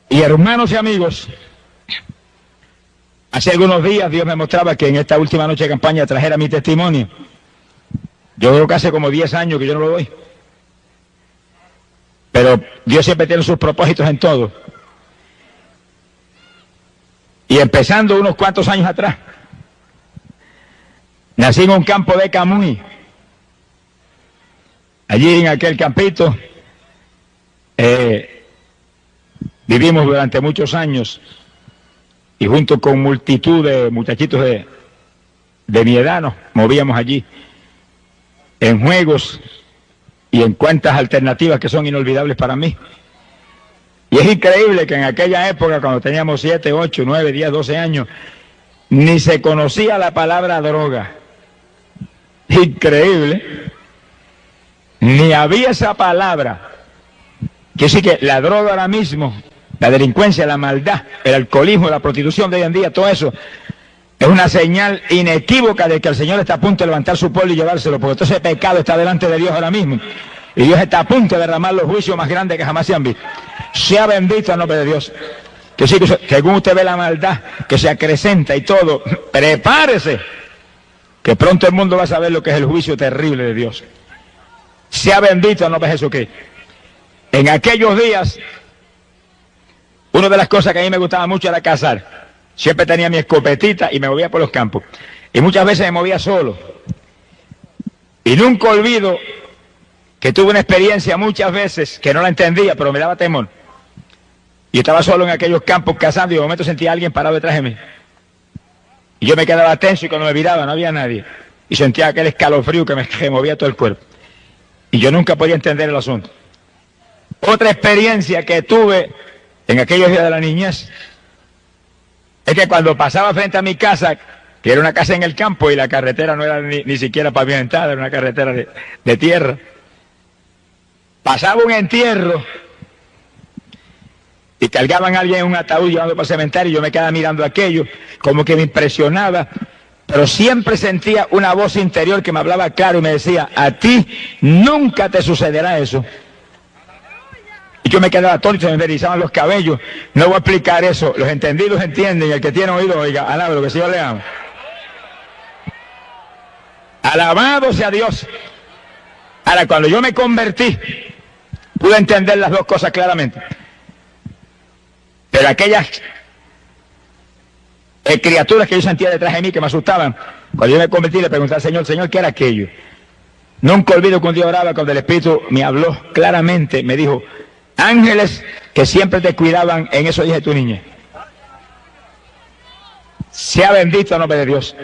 Y hermanos y amigos, hace algunos días Dios me mostraba que en esta última noche de campaña trajera mi testimonio. Yo creo que hace como 10 años que yo no lo doy. Pero Dios siempre tiene sus propósitos en todo. Y empezando unos cuantos años atrás, nací en un campo de Camuy. Allí en aquel campito vivimos durante muchos años y junto con multitud de muchachitos de mi edad nos movíamos allí en juegos y en cuentas alternativas que son inolvidables para mí. Y es increíble que en aquella época, cuando teníamos 7, 8, 9, 10, 12 años, ni se conocía la palabra droga. Increíble. Ni había esa palabra. Que sí que la droga ahora mismo, la delincuencia, la maldad, el alcoholismo, la prostitución de hoy en día, todo eso es una señal inequívoca de que el Señor está a punto de levantar su pueblo y llevárselo, porque todo ese pecado está delante de Dios ahora mismo. Y Dios está a punto de derramar los juicios más grandes que jamás se han visto. Sea bendito el nombre de Dios. Que sí, que según usted ve la maldad, que se acrecenta y todo, prepárese, que pronto el mundo va a saber lo que es el juicio terrible de Dios. Sea bendito el nombre de Jesucristo. En aquellos días, una de las cosas que a mí me gustaba mucho era cazar. Siempre tenía mi escopetita y me movía por los campos. Y muchas veces me movía solo. Y nunca olvido que tuve una experiencia muchas veces que no la entendía, pero me daba temor. Y estaba solo en aquellos campos cazando y de momento sentía a alguien parado detrás de mí. Y yo me quedaba tenso y cuando me viraba no había nadie. Y sentía aquel escalofrío que me movía todo el cuerpo. Y yo nunca podía entender el asunto. Otra experiencia que tuve en aquellos días de la niñez es que cuando pasaba frente a mi casa, que era una casa en el campo y la carretera no era ni siquiera pavimentada, era una carretera de tierra, pasaba un entierro y cargaban a alguien en un ataúd llevando para el cementerio y yo me quedaba mirando aquello, como que me impresionaba, pero siempre sentía una voz interior que me hablaba claro y me decía, a ti nunca te sucederá eso. Y yo me quedaba atónito, me erizaban los cabellos. No voy a explicar eso, los entendidos entienden y el que tiene oído, oiga, alabe lo que el Señor le ama. Alabado sea Dios. Ahora, cuando yo me convertí, pude entender las dos cosas claramente. Pero aquellas criaturas que yo sentía detrás de mí que me asustaban, cuando yo me convertí le pregunté al Señor, Señor, ¿qué era aquello? Nunca olvido que un día oraba cuando el Espíritu me habló claramente, me dijo, ángeles que siempre te cuidaban en esos días de tu niñez. Sea bendito el nombre de Dios.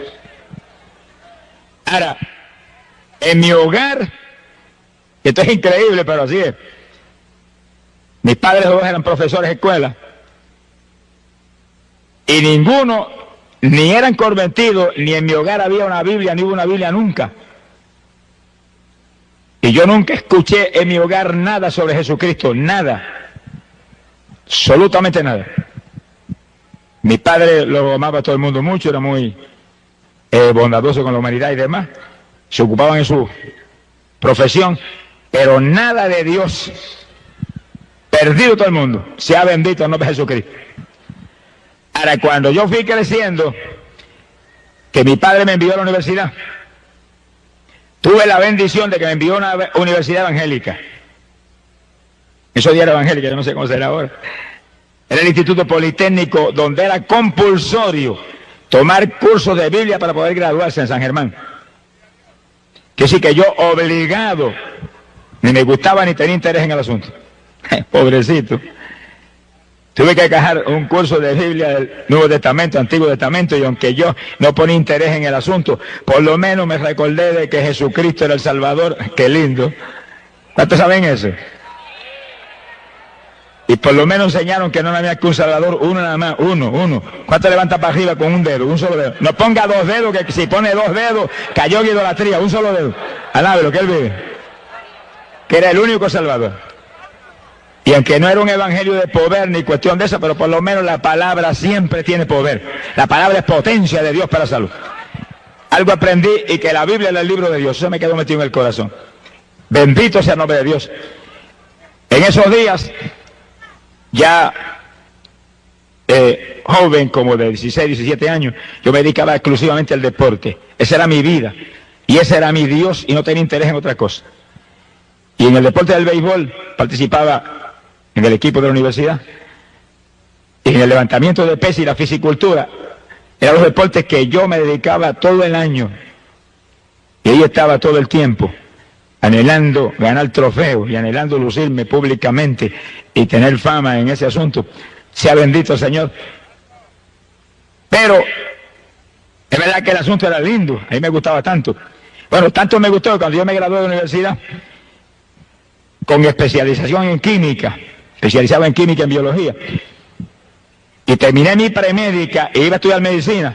Ahora, en mi hogar, esto es increíble, pero así es. Mis padres dos eran profesores de escuela. Y ninguno, ni eran convertidos, ni en mi hogar había una Biblia, ni hubo una Biblia nunca. Y yo nunca escuché en mi hogar nada sobre Jesucristo, nada. Absolutamente nada. Mi padre lo amaba a todo el mundo mucho, era muy bondadoso con la humanidad y demás. Se ocupaban en su profesión, pero nada de Dios. Perdido todo el mundo. Sea bendito el nombre de Jesucristo. Ahora, cuando yo fui creciendo, que mi padre me envió a la universidad, tuve la bendición de que me envió a una universidad evangélica. Eso ya era evangélica, yo no sé cómo será ahora. Era el Instituto Politécnico, donde era compulsorio tomar cursos de Biblia para poder graduarse en San Germán. Que sí que yo obligado, ni me gustaba ni tenía interés en el asunto. Pobrecito. Tuve que cajar un curso de Biblia del Nuevo Testamento, Antiguo Testamento, y aunque yo no ponía interés en el asunto, por lo menos me recordé de que Jesucristo era el Salvador. ¡Qué lindo! ¿Cuántos saben eso? Y por lo menos enseñaron que no había que un Salvador, uno nada más, uno. ¿Cuánto levanta para arriba con un dedo, un solo dedo? No ponga dos dedos, que si pone dos dedos, cayó en idolatría, un solo dedo. Alabe lo que él vive. Que era el único Salvador. Y aunque no era un evangelio de poder ni cuestión de eso, pero por lo menos la palabra siempre tiene poder. La palabra es potencia de Dios para la salud. Algo aprendí y que la Biblia era el libro de Dios. Eso me quedó metido en el corazón. Bendito sea el nombre de Dios. En esos días, ya joven, como de 16, 17 años, yo me dedicaba exclusivamente al deporte. Esa era mi vida. Y ese era mi Dios y no tenía interés en otra cosa. Y en el deporte del béisbol participaba en el equipo de la universidad. Y en el levantamiento de pesas y la fisicultura, eran los deportes que yo me dedicaba todo el año. Y ahí estaba todo el tiempo, anhelando ganar trofeos y anhelando lucirme públicamente y tener fama en ese asunto. Sea bendito el Señor. Pero es verdad que el asunto era lindo, a mí me gustaba tanto. Bueno, tanto me gustó que cuando yo me gradué de la universidad, con especialización en química, especializado en química y en biología, y terminé mi premédica e iba a estudiar medicina.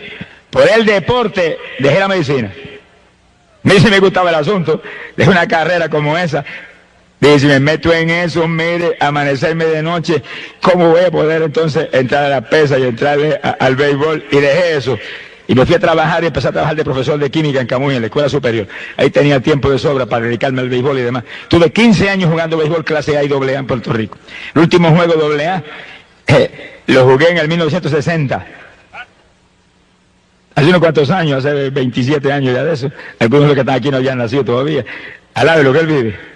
Por el deporte dejé la medicina. Mire si me gustaba el asunto, dejé una carrera como esa. Dije, si me meto en eso, mire, amanecerme de noche, ¿cómo voy a poder entonces entrar a la pesa y entrarle al béisbol? Y dejé eso. Y me fui a trabajar y empecé a trabajar de profesor de química en Camuy, en la escuela superior. Ahí tenía tiempo de sobra para dedicarme al béisbol y demás. Tuve 15 años jugando béisbol clase A y AA en Puerto Rico. El último juego AA lo jugué en el 1960. Hace unos cuantos años, hace 27 años ya de eso. Algunos de los que están aquí no habían nacido todavía. Al lado de lo que él vive.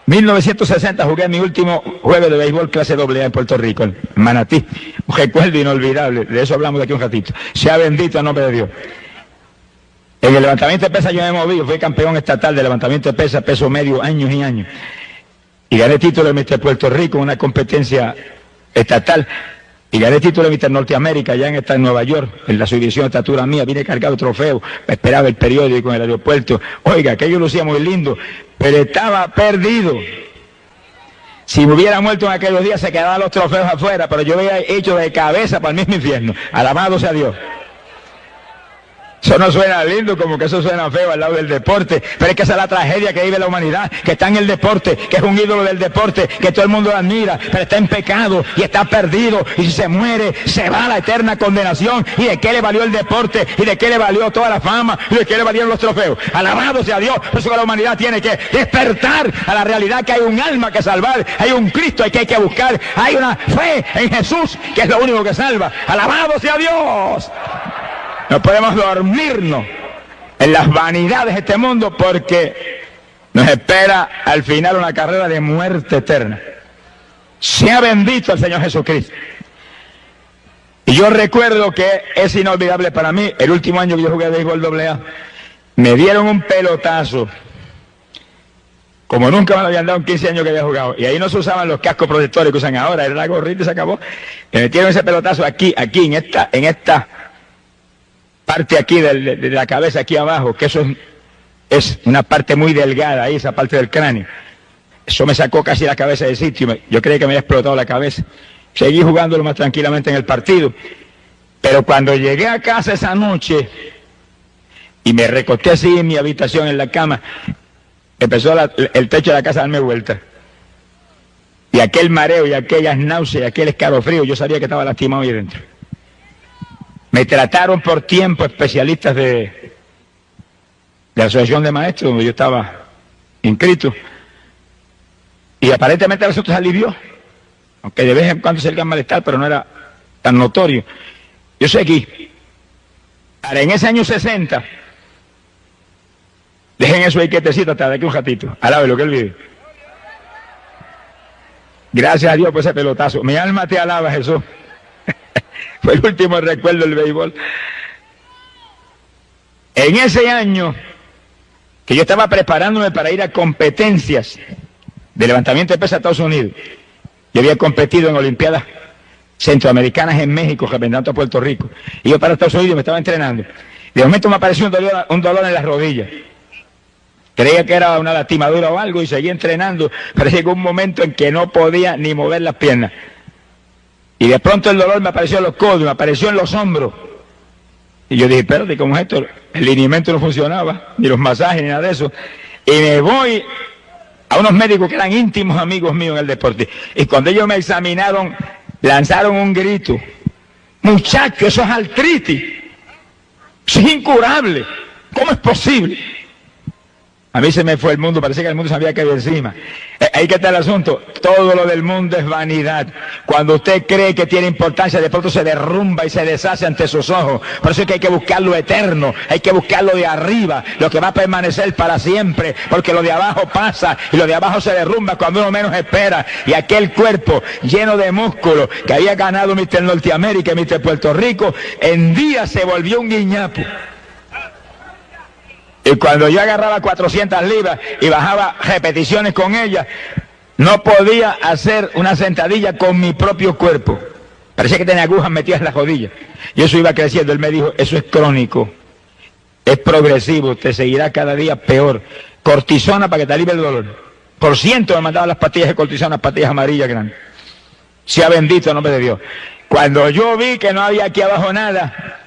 1960 jugué mi último juego de béisbol clase AA en Puerto Rico, en Manatí. Un recuerdo inolvidable, de eso hablamos de aquí un ratito. Sea bendito el nombre de Dios. En el levantamiento de pesas yo me moví, fui campeón estatal de levantamiento de pesas, peso medio, años y años. Y gané título de Mister Puerto Rico en una competencia estatal. Y gané título de Mister Norteamérica allá en Nueva York, en la subdivisión de estatura mía. Vine cargado de trofeos, esperaba el periódico en el aeropuerto. Oiga, aquello lucía muy lindo, pero estaba perdido. Si me hubiera muerto en aquellos días se quedaban los trofeos afuera, pero yo había hecho de cabeza para el mismo infierno. Alabado sea Dios. Eso no suena lindo, como que eso suena feo al lado del deporte, pero es que esa es la tragedia que vive la humanidad, que está en el deporte, que es un ídolo del deporte, que todo el mundo lo admira, pero está en pecado y está perdido, y si se muere, se va a la eterna condenación. ¿Y de qué le valió el deporte? ¿Y de qué le valió toda la fama? ¿Y de qué le valieron los trofeos? Alabado sea Dios. Por eso que la humanidad tiene que despertar a la realidad que hay un alma que salvar, hay un Cristo que hay que buscar, hay una fe en Jesús que es lo único que salva. Alabado sea Dios. No podemos dormirnos en las vanidades de este mundo porque nos espera al final una carrera de muerte eterna. Sea bendito el Señor Jesucristo. Y yo recuerdo que es inolvidable para mí, el último año que yo jugué béisbol AA, me dieron un pelotazo, como nunca me lo habían dado en 15 años que había jugado. Y ahí no se usaban los cascos protectores que usan ahora, era la gorrita y se acabó. Me metieron ese pelotazo aquí, en esta parte aquí de la cabeza, aquí abajo, que eso es una parte muy delgada ahí, esa parte del cráneo. Eso me sacó casi la cabeza del sitio, yo creí que me había explotado la cabeza. Seguí jugándolo más tranquilamente en el partido, pero cuando llegué a casa esa noche y me recosté así en mi habitación, en la cama, empezó el techo de la casa a darme vuelta. Y aquel mareo y aquellas náuseas y aquel escalofrío, yo sabía que estaba lastimado ahí dentro. Me trataron por tiempo especialistas de la Asociación de Maestros, donde yo estaba inscrito. Y aparentemente el asunto se alivió, aunque de vez en cuando se el malestar, pero no era tan notorio. Yo seguí. Ahora, en ese año 60, dejen eso ahí quietecito hasta de aquí un ratito. Alabe lo que él vive. Gracias a Dios por ese pelotazo. Mi alma te alaba, Jesús. Fue el último recuerdo del béisbol. En ese año que yo estaba preparándome para ir a competencias de levantamiento de pesas a Estados Unidos, yo había competido en Olimpiadas Centroamericanas en México, representando a Puerto Rico, y yo para Estados Unidos me estaba entrenando. De momento me apareció un dolor en las rodillas. Creía que era una lastimadura o algo y seguí entrenando, pero llegó un momento en que no podía ni mover las piernas. Y de pronto el dolor me apareció en los codos, me apareció en los hombros. Y yo dije, espérate, ¿cómo es esto? El lineamiento no funcionaba, ni los masajes, ni nada de eso. Y me voy a unos médicos que eran íntimos amigos míos en el deporte. Y cuando ellos me examinaron, lanzaron un grito. Muchacho, eso es artritis. Eso es incurable. ¿Cómo es posible? A mí se me fue el mundo, parecía que el mundo se había caído encima. Ahí que está el asunto. Todo lo del mundo es vanidad. Cuando usted cree que tiene importancia, de pronto se derrumba y se deshace ante sus ojos. Por eso es que hay que buscar lo eterno, hay que buscar lo de arriba, lo que va a permanecer para siempre, porque lo de abajo pasa y lo de abajo se derrumba cuando uno menos espera. Y aquel cuerpo lleno de músculos que había ganado Mr. Norteamérica y Mr. Puerto Rico, en día se volvió un guiñapo. Y cuando yo agarraba 400 libras y bajaba repeticiones con ellas, no podía hacer una sentadilla con mi propio cuerpo. Parecía que tenía agujas metidas en las rodillas. Y eso iba creciendo. Él me dijo, eso es crónico, es progresivo, te seguirá cada día peor. Cortisona para que te alivie el dolor. Por ciento me mandaban las pastillas de cortisona, pastillas amarillas grandes. Sea bendito el nombre de Dios. Cuando yo vi que no había aquí abajo nada,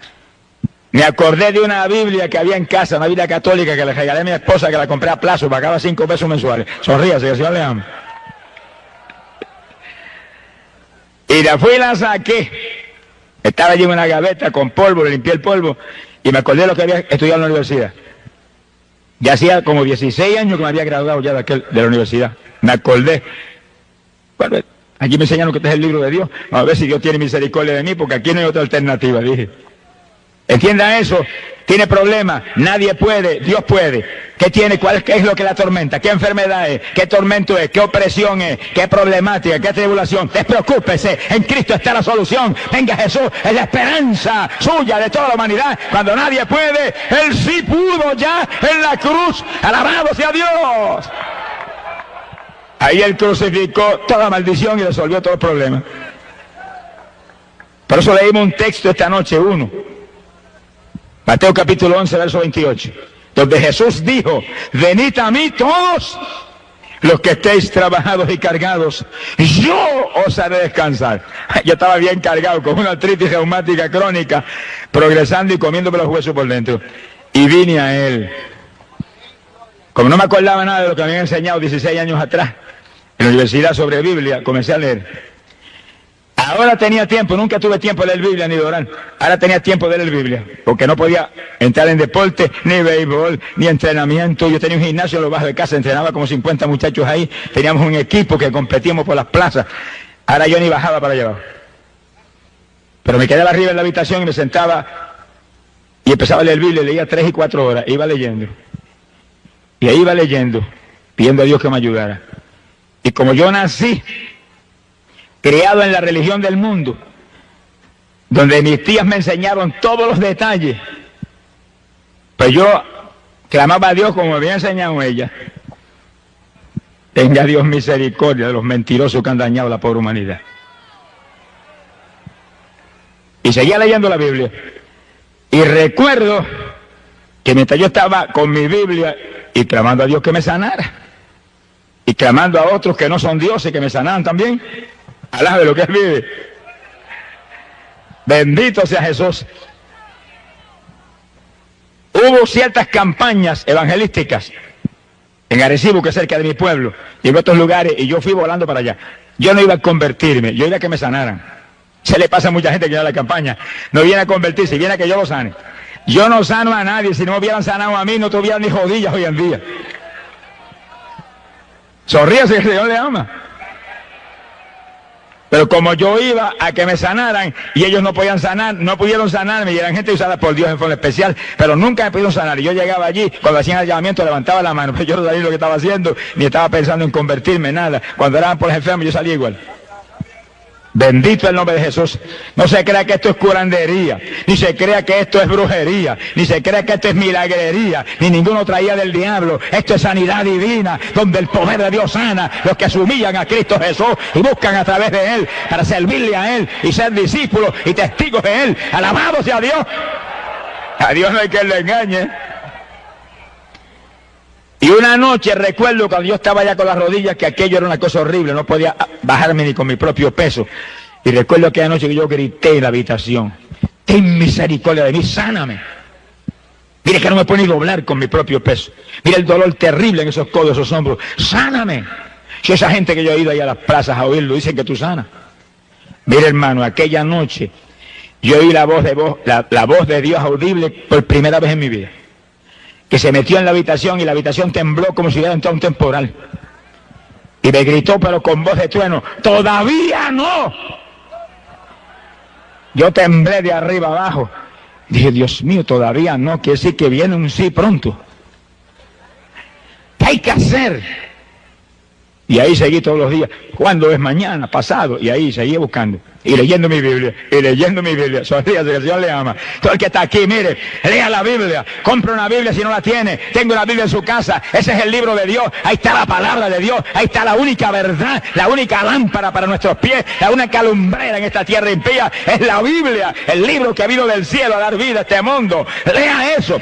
me acordé de una Biblia que había en casa, una Biblia católica que le regalé a mi esposa, que la compré a plazo, pagaba 5 pesos mensuales. Sonríase, que el Señor le ama. Y la fui y la saqué. Estaba allí en una gaveta con polvo, le limpié el polvo y me acordé de lo que había estudiado en la universidad. Ya hacía como 16 años que me había graduado ya de la universidad. Me acordé. Bueno, aquí me enseñaron que este es el libro de Dios. Vamos a ver si Dios tiene misericordia de mí, porque aquí no hay otra alternativa, dije. Entienda eso, tiene problemas, nadie puede, Dios puede. ¿Qué tiene? ¿Qué es lo que la atormenta? ¿Qué enfermedad es? ¿Qué tormento es? ¿Qué opresión es? ¿Qué problemática? ¿Qué tribulación? Despreocúpese, en Cristo está la solución. Venga Jesús, es la esperanza suya de toda la humanidad. Cuando nadie puede, Él sí pudo ya en la cruz. Alabado sea Dios. Ahí Él crucificó toda maldición y resolvió todos los problemas. Por eso leímos un texto esta noche, Mateo capítulo 11, verso 28, donde Jesús dijo, venid a mí todos los que estéis trabajados y cargados, yo os haré descansar. Yo estaba bien cargado con una artritis reumática crónica, progresando y comiéndome los huesos por dentro. Y vine a Él. Como no me acordaba nada de lo que me habían enseñado 16 años atrás, en la universidad sobre Biblia, comencé a leer. Ahora tenía tiempo, nunca tuve tiempo de leer Biblia ni de orar. Ahora tenía tiempo de leer Biblia, porque no podía entrar en deporte, ni béisbol, ni entrenamiento. Yo tenía un gimnasio en lo bajo de casa, entrenaba como 50 muchachos ahí. Teníamos un equipo que competíamos por las plazas. Ahora yo ni bajaba para allá abajo. Pero me quedé arriba en la habitación y me sentaba y empezaba a leer Biblia, leía 3 y 4 horas, iba leyendo. Y ahí iba leyendo, pidiendo a Dios que me ayudara. Y como yo nací criado en la religión del mundo, donde mis tías me enseñaron todos los detalles, pues yo clamaba a Dios como me había enseñado ella. Tenga Dios misericordia de los mentirosos que han dañado a la pobre humanidad. Y seguía leyendo la Biblia. Y recuerdo que mientras yo estaba con mi Biblia y clamando a Dios que me sanara, y clamando a otros que no son dioses que me sanaran también, Alá de lo que Él vive. Bendito sea Jesús. Hubo ciertas campañas evangelísticas en Arecibo, que es cerca de mi pueblo, y en otros lugares, y yo fui volando para allá. Yo no iba a convertirme, yo iba a que me sanaran. Se le pasa a mucha gente que viene a la campaña, no viene a convertirse, viene a que yo lo sane. Yo no sano a nadie, si no me hubieran sanado a mí, no tuvieran ni rodillas hoy en día. Sonríase, que el Señor le ama. Pero como yo iba a que me sanaran y ellos no podían sanar, no pudieron sanarme, y eran gente usada por Dios en forma especial, pero nunca me pudieron sanar. Y yo llegaba allí, cuando hacían el llamamiento levantaba la mano, pero yo no sabía lo que estaba haciendo, ni estaba pensando en convertirme, nada. Cuando eran por los enfermos yo salía igual. Bendito el nombre de Jesús. No se crea que esto es curandería, ni se crea que esto es brujería, ni se crea que esto es milagrería, ni ninguno traía del diablo. Esto es sanidad divina, donde el poder de Dios sana los que se humillan a Cristo Jesús y buscan a través de Él para servirle a Él y ser discípulos y testigos de Él. Alabado sea Dios. A Dios no hay que le engañe. Y una noche recuerdo cuando yo estaba ya con las rodillas que aquello era una cosa horrible, no podía bajarme ni con mi propio peso. Y recuerdo aquella noche que yo grité en la habitación, ten misericordia de mí, sáname. Mire que no me puedo ni doblar con mi propio peso. Mira el dolor terrible en esos codos, esos hombros, sáname. Si esa gente que yo he ido ahí a las plazas a oírlo, dicen que tú sanas. Mire hermano, aquella noche yo oí la voz de Dios audible por primera vez en mi vida. que se metió en la habitación y la habitación tembló como si hubiera entrado un temporal. Y me gritó, pero con voz de trueno, ¡todavía no! Yo temblé de arriba abajo. Dije, Dios mío, todavía no, quiere decir que viene un sí pronto. ¿Qué hay que hacer? Y ahí seguí todos los días. ¿Cuándo es mañana? Pasado. Y ahí seguí buscando. Y leyendo mi Biblia. Y leyendo mi Biblia. Sonríase que el Señor le ama. Todo el que está aquí, mire, lea la Biblia. Compre una Biblia si no la tiene. Tenga una Biblia en su casa. Ese es el libro de Dios. Ahí está la palabra de Dios. Ahí está la única verdad. La única lámpara para nuestros pies. La única lumbrera en esta tierra impía. Es la Biblia. El libro que vino del cielo a dar vida a este mundo. Lea eso.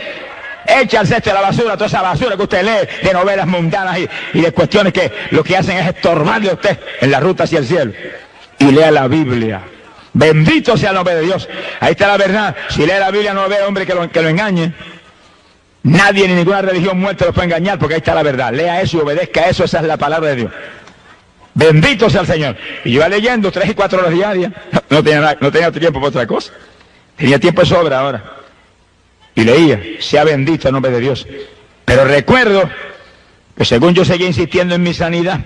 Echa al cesto de la basura, toda esa basura que usted lee de novelas mundanas y de cuestiones que lo que hacen es estorbarle a usted en la ruta hacia el cielo. Y lea la Biblia. Bendito sea el nombre de Dios. Ahí está la verdad. Si lee la Biblia no ve hombre que lo engañe. Nadie ni ninguna religión muerta lo puede engañar porque ahí está la verdad. Lea eso y obedezca a eso. Esa es la palabra de Dios. Bendito sea el Señor. Y yo iba leyendo 3 y 4 horas diarias. No tenía tiempo para otra cosa. Tenía tiempo de sobra ahora. Y leía, sea bendito el nombre de Dios. Pero recuerdo que según yo seguía insistiendo en mi sanidad,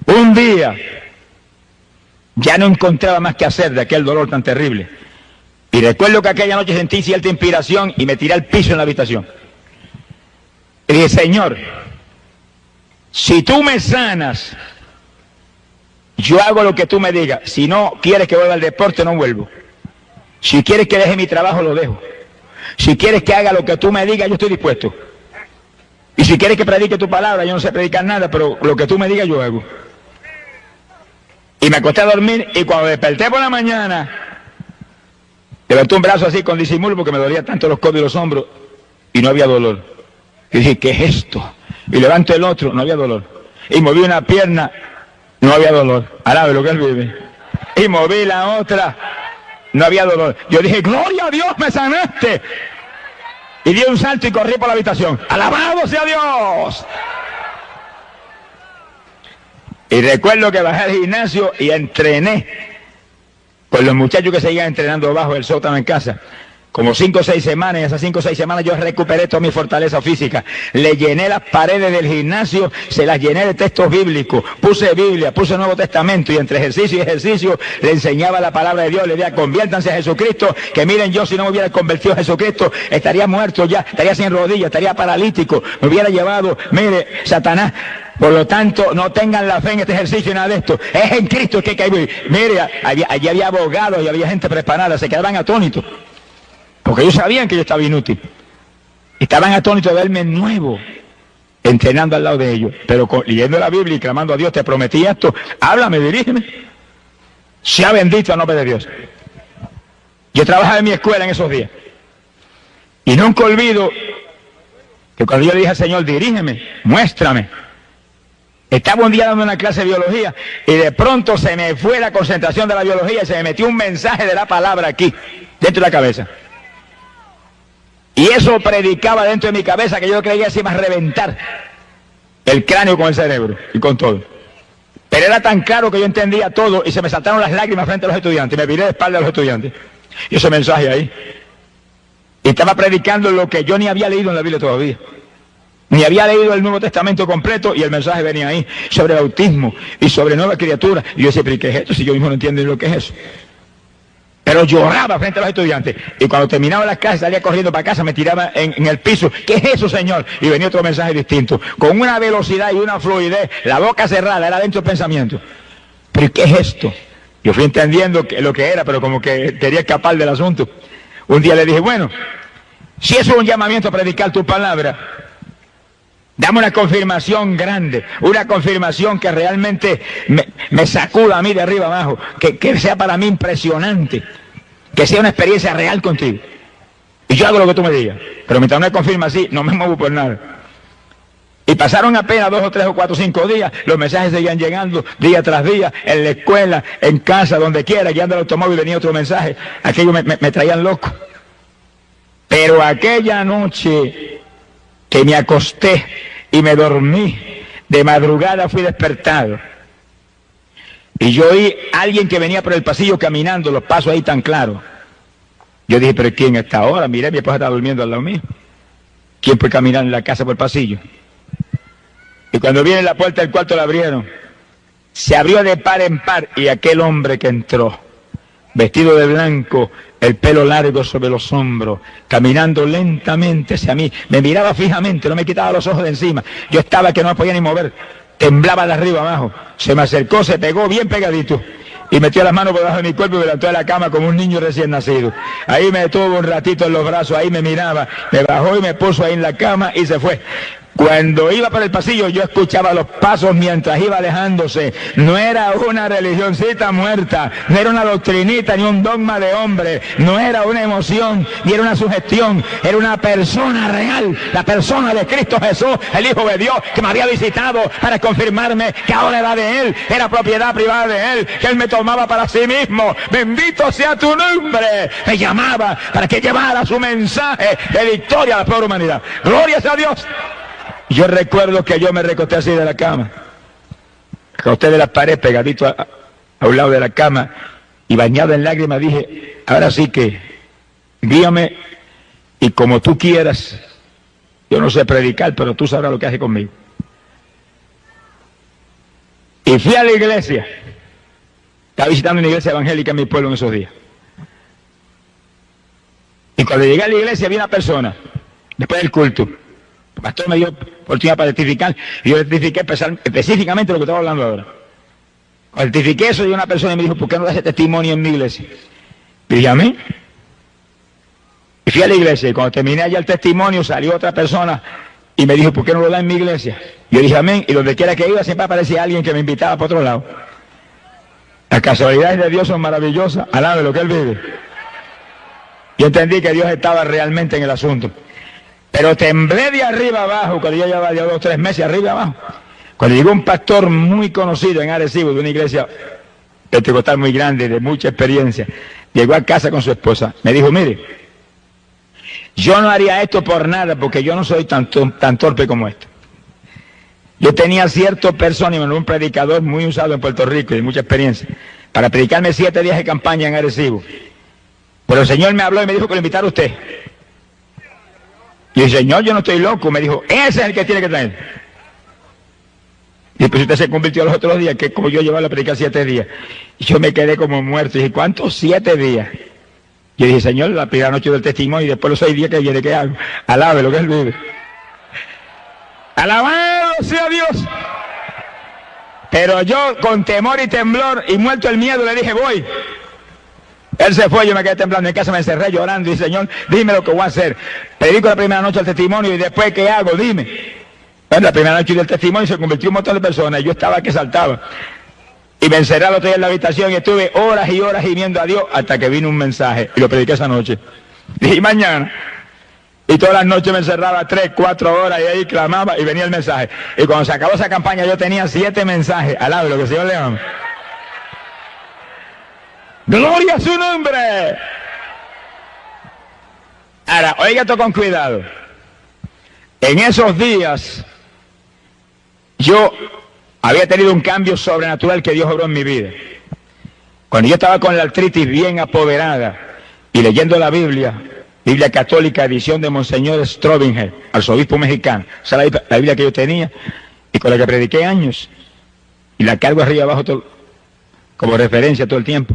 un día ya no encontraba más que hacer de aquel dolor tan terrible. Y recuerdo que aquella noche sentí cierta inspiración y me tiré al piso en la habitación. Y dije, Señor, si tú me sanas, yo hago lo que tú me digas. Si no quieres que vuelva al deporte, no vuelvo. Si quieres que deje mi trabajo, lo dejo. Si quieres que haga lo que tú me digas, yo estoy dispuesto. Y si quieres que predique tu palabra, yo no sé predicar nada, pero lo que tú me digas, yo hago. Y me acosté a dormir y cuando desperté por la mañana, levanté un brazo así con disimulo porque me dolía tanto los codos y los hombros y no había dolor. Y dije, ¿qué es esto? Y levanto el otro, no había dolor. Y moví una pierna, no había dolor. Alabe lo que él vive. Y moví la otra, no había dolor. Yo dije, gloria a Dios, me sanaste. Y di un salto y corrí por la habitación. ¡Alabado sea Dios! Y recuerdo que bajé al gimnasio y entrené con los muchachos que seguían entrenando bajo el sótano en casa. Como 5 o 6 semanas, y esas 5 o 6 semanas yo recuperé toda mi fortaleza física. Le llené las paredes del gimnasio, se las llené de textos bíblicos. Puse Biblia, puse Nuevo Testamento y entre ejercicio y ejercicio le enseñaba la palabra de Dios. Le decía, conviértanse a Jesucristo, que miren, yo si no me hubiera convertido a Jesucristo, estaría muerto ya, estaría sin rodillas, estaría paralítico, me hubiera llevado, mire, Satanás. Por lo tanto, no tengan la fe en este ejercicio y nada de esto. Es en Cristo que hay que vivir. Mire, allí había abogados y había gente preparada, se quedaban atónitos. Porque ellos sabían que yo estaba inútil. Estaban atónitos de verme nuevo, entrenando al lado de ellos. Pero leyendo la Biblia y clamando a Dios, te prometí esto, háblame, dirígeme. Sea bendito el nombre de Dios. Yo trabajaba en mi escuela en esos días. Y nunca olvido que cuando yo le dije al Señor, dirígeme, muéstrame. Estaba un día dando una clase de biología y de pronto se me fue la concentración de la biología y se me metió un mensaje de la palabra aquí, dentro de la cabeza. Y eso predicaba dentro de mi cabeza que yo creía que se iba a reventar el cráneo con el cerebro y con todo. Pero era tan claro que yo entendía todo y se me saltaron las lágrimas frente a los estudiantes. Me viré de espalda a los estudiantes. Y ese mensaje ahí. Y estaba predicando lo que yo ni había leído en la Biblia todavía. Ni había leído el Nuevo Testamento completo y el mensaje venía ahí sobre bautismo y sobre nueva criatura. Y yo decía, pero ¿qué es esto? Si yo mismo no entiendo lo que es eso. Pero lloraba frente a los estudiantes. Y cuando terminaba las clases salía corriendo para casa, me tiraba en el piso. ¿Qué es eso, Señor? Y venía otro mensaje distinto. Con una velocidad y una fluidez, la boca cerrada, era dentro del pensamiento. ¿Pero qué es esto? Yo fui entendiendo lo que era, pero como que quería escapar del asunto. Un día le dije, bueno, si eso es un llamamiento a predicar tu palabra, dame una confirmación grande, una confirmación que realmente me sacuda a mí de arriba abajo, que sea para mí impresionante, que sea una experiencia real contigo. Y yo hago lo que tú me digas, pero mientras no me confirma así, no me muevo por nada. Y pasaron apenas 2 o 3 o 4 o 5 días, los mensajes seguían llegando día tras día, en la escuela, en casa, donde quiera, guiando el automóvil venía otro mensaje, aquello me traían loco. Pero aquella noche que me acosté y me dormí, de madrugada fui despertado. Y yo oí a alguien que venía por el pasillo caminando, los pasos ahí tan claros. Yo dije, pero ¿quién está ahora? Miré, mi esposa estaba durmiendo al lado mío. ¿Quién puede caminar en la casa por el pasillo? Y cuando viene la puerta del cuarto la abrieron. Se abrió de par en par y aquel hombre que entró, vestido de blanco, el pelo largo sobre los hombros, caminando lentamente hacia mí, me miraba fijamente, no me quitaba los ojos de encima. Yo estaba que no me podía ni mover, temblaba de arriba abajo. Se me acercó, se pegó bien pegadito y metió las manos por debajo de mi cuerpo y me levantó de la cama como un niño recién nacido. Ahí me detuvo un ratito en los brazos, ahí me miraba, me bajó y me puso ahí en la cama y se fue. Cuando iba por el pasillo yo escuchaba los pasos mientras iba alejándose. No era una religioncita muerta, no era una doctrinita ni un dogma de hombre, no era una emoción ni era una sugestión, era una persona real, la persona de Cristo Jesús, el Hijo de Dios, que me había visitado para confirmarme que ahora era de Él, era propiedad privada de Él, que Él me tomaba para sí mismo. Bendito sea tu nombre. Me llamaba para que llevara su mensaje de victoria a la pobre humanidad. Gloria a Dios. Yo recuerdo que yo me recosté así de la cama, recosté de la pared pegadito a un lado de la cama y bañado en lágrimas dije, ahora sí que guíame y como tú quieras, yo no sé predicar, pero tú sabrás lo que haces conmigo. Y fui a la iglesia, estaba visitando una iglesia evangélica en mi pueblo en esos días. Y cuando llegué a la iglesia vi una persona, después del culto, el pastor me dio oportunidad para testificar y yo testifiqué específicamente lo que estaba hablando ahora. Cuando testifiqué eso, llegó una persona y me dijo, ¿por qué no das ese testimonio en mi iglesia? Y dije, amén. Y fui a la iglesia y cuando terminé allá el testimonio salió otra persona y me dijo, ¿por qué no lo da en mi iglesia? Yo dije, amén. Y donde quiera que iba siempre aparecía alguien que me invitaba para otro lado. Las casualidades de Dios son maravillosas, alabe lo que Él vive. Yo entendí que Dios estaba realmente en el asunto. Pero temblé de arriba abajo, cuando yo llevaba 2 o 3 meses arriba abajo. Cuando llegó un pastor muy conocido en Arecibo, de una iglesia pentecostal muy grande, de mucha experiencia, llegó a casa con su esposa. Me dijo, mire, yo no haría esto por nada, porque yo no soy tan torpe como esto. Yo tenía cierto personaje, un predicador muy usado en Puerto Rico, de mucha experiencia, para predicarme 7 días de campaña en Arecibo. Pero el Señor me habló y me dijo que lo invitara a usted. Y el Señor, yo no estoy loco, me dijo, ese es el que tiene que traer. Y pues usted se convirtió los otros días, que como yo llevaba a predicar 7 días. Y yo me quedé como muerto. Y dije, ¿cuántos 7 días? Yo dije, Señor, la primera noche del testimonio y después los 6 días que viene, ¿qué hago? Alabe lo que Él vive. Alabado sea Dios. Pero yo, con temor y temblor y muerto el miedo, le dije, voy. Él se fue, yo me quedé temblando en casa, me encerré llorando y Señor, dime lo que voy a hacer. Predico la primera noche el testimonio y después, ¿qué hago? Dime. Bueno, la primera noche del testimonio se convirtió en un montón de personas y yo estaba que saltaba. Y me encerré al otro día en la habitación y estuve horas y horas gimiendo a Dios hasta que vino un mensaje y lo prediqué esa noche. Y mañana. Y todas las noches me encerraba 3, 4 horas y ahí clamaba y venía el mensaje. Y cuando se acabó esa campaña yo tenía 7 mensajes. Alabe lo que el Señor le ama. ¡Gloria a su nombre! Ahora, oiga esto con cuidado. En esos días, yo había tenido un cambio sobrenatural que Dios obró en mi vida. Cuando yo estaba con la artritis bien apoderada y leyendo la Biblia católica, edición de Monseñor Strobinger, arzobispo mexicano, esa es la Biblia que yo tenía y con la que prediqué años, y la cargo arriba abajo todo, como referencia todo el tiempo.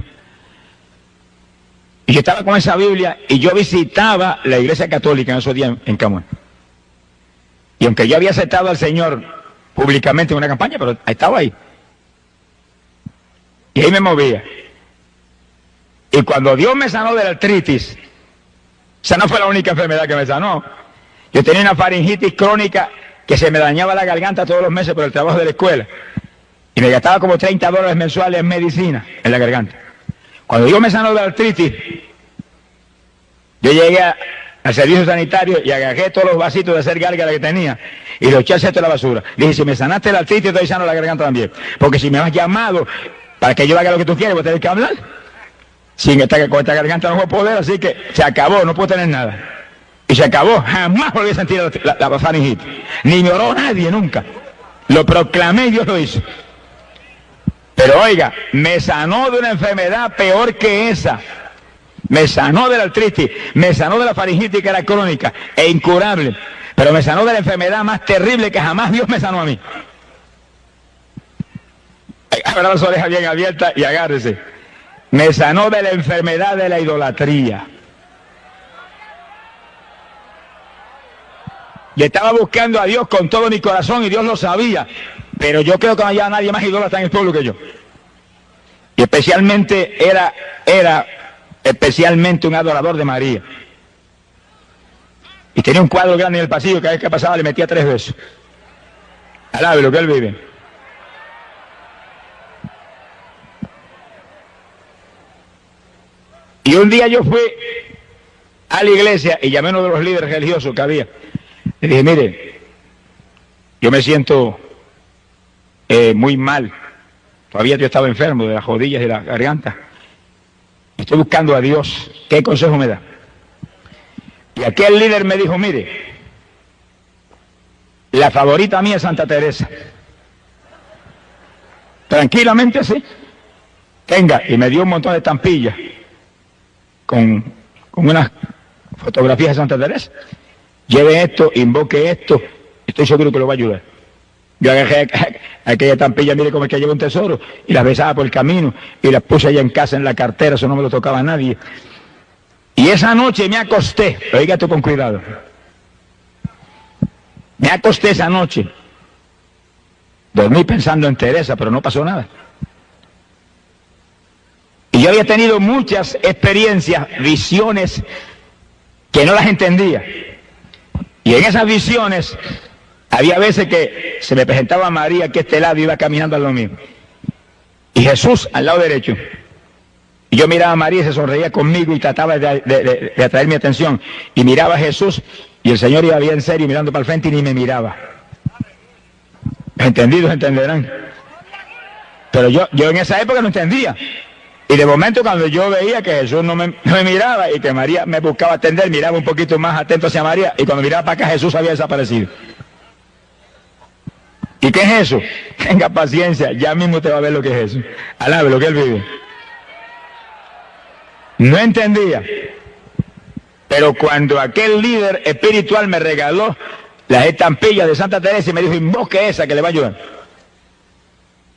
Y yo estaba con esa Biblia y yo visitaba la iglesia católica en esos días en Camuy. Y aunque yo había aceptado al Señor públicamente en una campaña, pero estaba ahí. Y ahí me movía. Y cuando Dios me sanó de la artritis, esa no fue la única enfermedad que me sanó. Yo tenía una faringitis crónica que se me dañaba la garganta todos los meses por el trabajo de la escuela. Y me gastaba como $30 mensuales en medicina en la garganta. Cuando Dios me sanó de la artritis, yo llegué al servicio sanitario y agarré todos los vasitos de hacer gárgara que tenía y los eché al cesto de la basura. Dije, si me sanaste la artritis, estoy sano la garganta también. Porque si me has llamado para que yo haga lo que tú quieres, voy a tener que hablar. Con esta garganta no voy a poder, así que se acabó, no puedo tener nada. Y se acabó, jamás volví a sentir la faringitis. Ni me oró nadie nunca. Lo proclamé y Dios lo hizo. Pero oiga, me sanó de una enfermedad peor que esa. Me sanó de la artritis, me sanó de la faringitis que era crónica e incurable. Pero me sanó de la enfermedad más terrible que jamás Dios me sanó a mí. Abra las orejas bien abiertas y agárrese. Me sanó de la enfermedad de la idolatría. Le estaba buscando a Dios con todo mi corazón y Dios lo sabía. Pero yo creo que no había nadie más idólatra en el pueblo que yo. Y especialmente era especialmente un adorador de María. Y tenía un cuadro grande en el pasillo, cada vez que pasaba le metía 3 besos. Alabe lo que él vive. Y un día yo fui a la iglesia y llamé a uno de los líderes religiosos que había. Le dije, mire, yo me siento muy mal. Todavía yo estaba enfermo de las rodillas y la garganta. Estoy buscando a Dios. ¿Qué consejo me da? Y aquel líder me dijo, mire, la favorita mía es Santa Teresa. Tranquilamente así. Tenga, y me dio un montón de estampillas con unas fotografías de Santa Teresa. Lleve esto, invoque esto, estoy seguro que lo va a ayudar. Yo agarré aquella estampilla, mire cómo es que lleva un tesoro, y las besaba por el camino, y las puse allá en casa, en la cartera, eso no me lo tocaba a nadie. Y esa noche me acosté, oiga esto con cuidado, me acosté esa noche, dormí pensando en Teresa, pero no pasó nada. Y yo había tenido muchas experiencias, visiones, que no las entendía. Y en esas visiones, había veces que se me presentaba María que este lado iba caminando al lado mío. Y Jesús al lado derecho. Y yo miraba a María y se sonreía conmigo y trataba de atraer mi atención. Y miraba a Jesús y el Señor iba bien serio mirando para el frente y ni me miraba. Los entendidos entenderán. Pero yo en esa época no entendía. Y de momento cuando yo veía que Jesús no me miraba y que María me buscaba atender, miraba un poquito más atento hacia María y cuando miraba para acá Jesús había desaparecido. ¿Y qué es eso? Tenga paciencia, ya mismo te va a ver lo que es eso. Alabe lo que él vive. No entendía. Pero cuando aquel líder espiritual me regaló las estampillas de Santa Teresa y me dijo, invoque esa que le va a ayudar.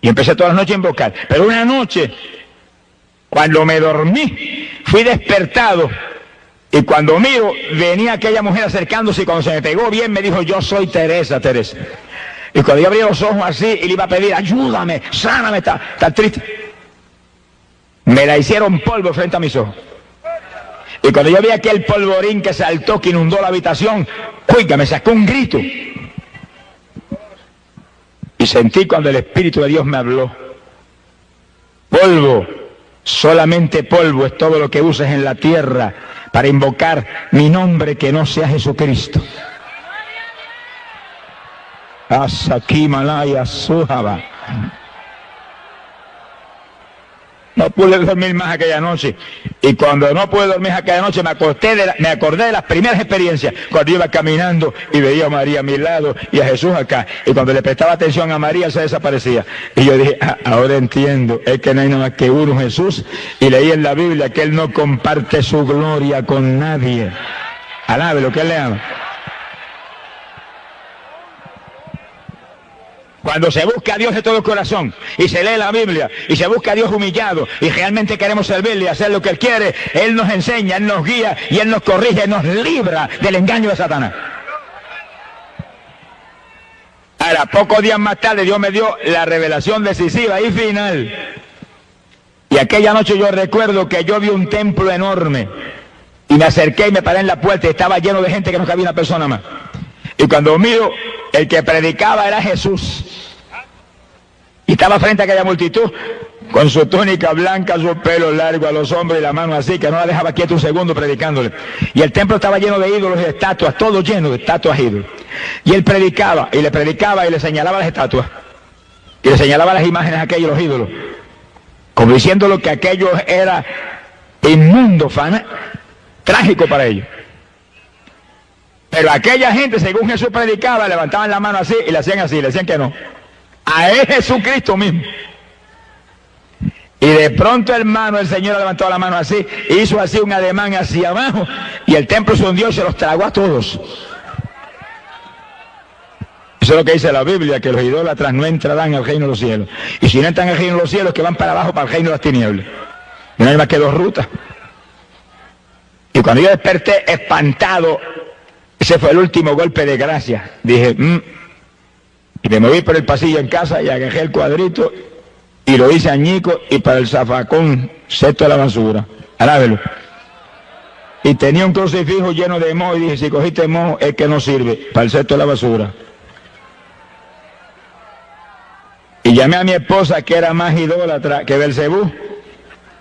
Y empecé todas las noches a invocar. Pero una noche, cuando me dormí, fui despertado. Y cuando miro, venía aquella mujer acercándose y cuando se me pegó bien me dijo, yo soy Teresa, Teresa. Y cuando yo abrí los ojos así y le iba a pedir, ayúdame, sáname, está triste. Me la hicieron polvo frente a mis ojos. Y cuando yo vi aquel polvorín que saltó, que inundó la habitación, oiga, me sacó un grito. Y sentí cuando el Espíritu de Dios me habló. Polvo, solamente polvo es todo lo que uses en la tierra para invocar mi nombre que no sea Jesucristo. Asaki Malaya Sujaba. No pude dormir más aquella noche. Y cuando no pude dormir aquella noche me acordé de las primeras experiencias. Cuando iba caminando y veía a María a mi lado y a Jesús acá. Y cuando le prestaba atención a María se desaparecía. Y yo dije, ahora entiendo. Es que no hay nada más que uno, Jesús. Y leí en la Biblia que Él no comparte su gloria con nadie. Alabe lo que Él le ama. Cuando se busca a Dios de todo el corazón y se lee la Biblia y se busca a Dios humillado y realmente queremos servirle y hacer lo que Él quiere, Él nos enseña, Él nos guía y Él nos corrige, nos libra del engaño de Satanás. Ahora, pocos días más tarde Dios me dio la revelación decisiva y final. Y aquella noche yo recuerdo que yo vi un templo enorme y me acerqué y me paré en la puerta y estaba lleno de gente que no cabía una persona más. Y cuando miro, el que predicaba era Jesús. Y estaba frente a aquella multitud, con su túnica blanca, su pelo largo a los hombros y la mano así, que no la dejaba quieta un segundo predicándole. Y el templo estaba lleno de ídolos y de estatuas, todo lleno de estatuas ídolos. Y él predicaba, y le señalaba las estatuas. Y le señalaba las imágenes a aquellos, los ídolos. Como diciéndolo que aquello era inmundo, trágico para ellos. Pero aquella gente, según Jesús predicaba, levantaban la mano así y le hacían así, le decían que no. A él Jesucristo mismo. Y de pronto, hermano, el Señor levantó la mano así, hizo así un ademán hacia abajo, y el templo se hundió y se los tragó a todos. Eso es lo que dice la Biblia, que los idólatras no entrarán al reino de los cielos. Y si no entran al reino de los cielos, que van para abajo, para el reino de las tinieblas. Y no hay más que dos rutas. Y cuando yo desperté espantado, ese fue el último golpe de gracia. Dije, y me moví por el pasillo en casa y agarré el cuadrito y lo hice añico y para el zafacón seto de la basura. Alábelo. Y tenía un crucifijo lleno de moho y dije, si cogiste moho es que no sirve, para el cesto de la basura. Y llamé a mi esposa, que era más idólatra que Belcebú,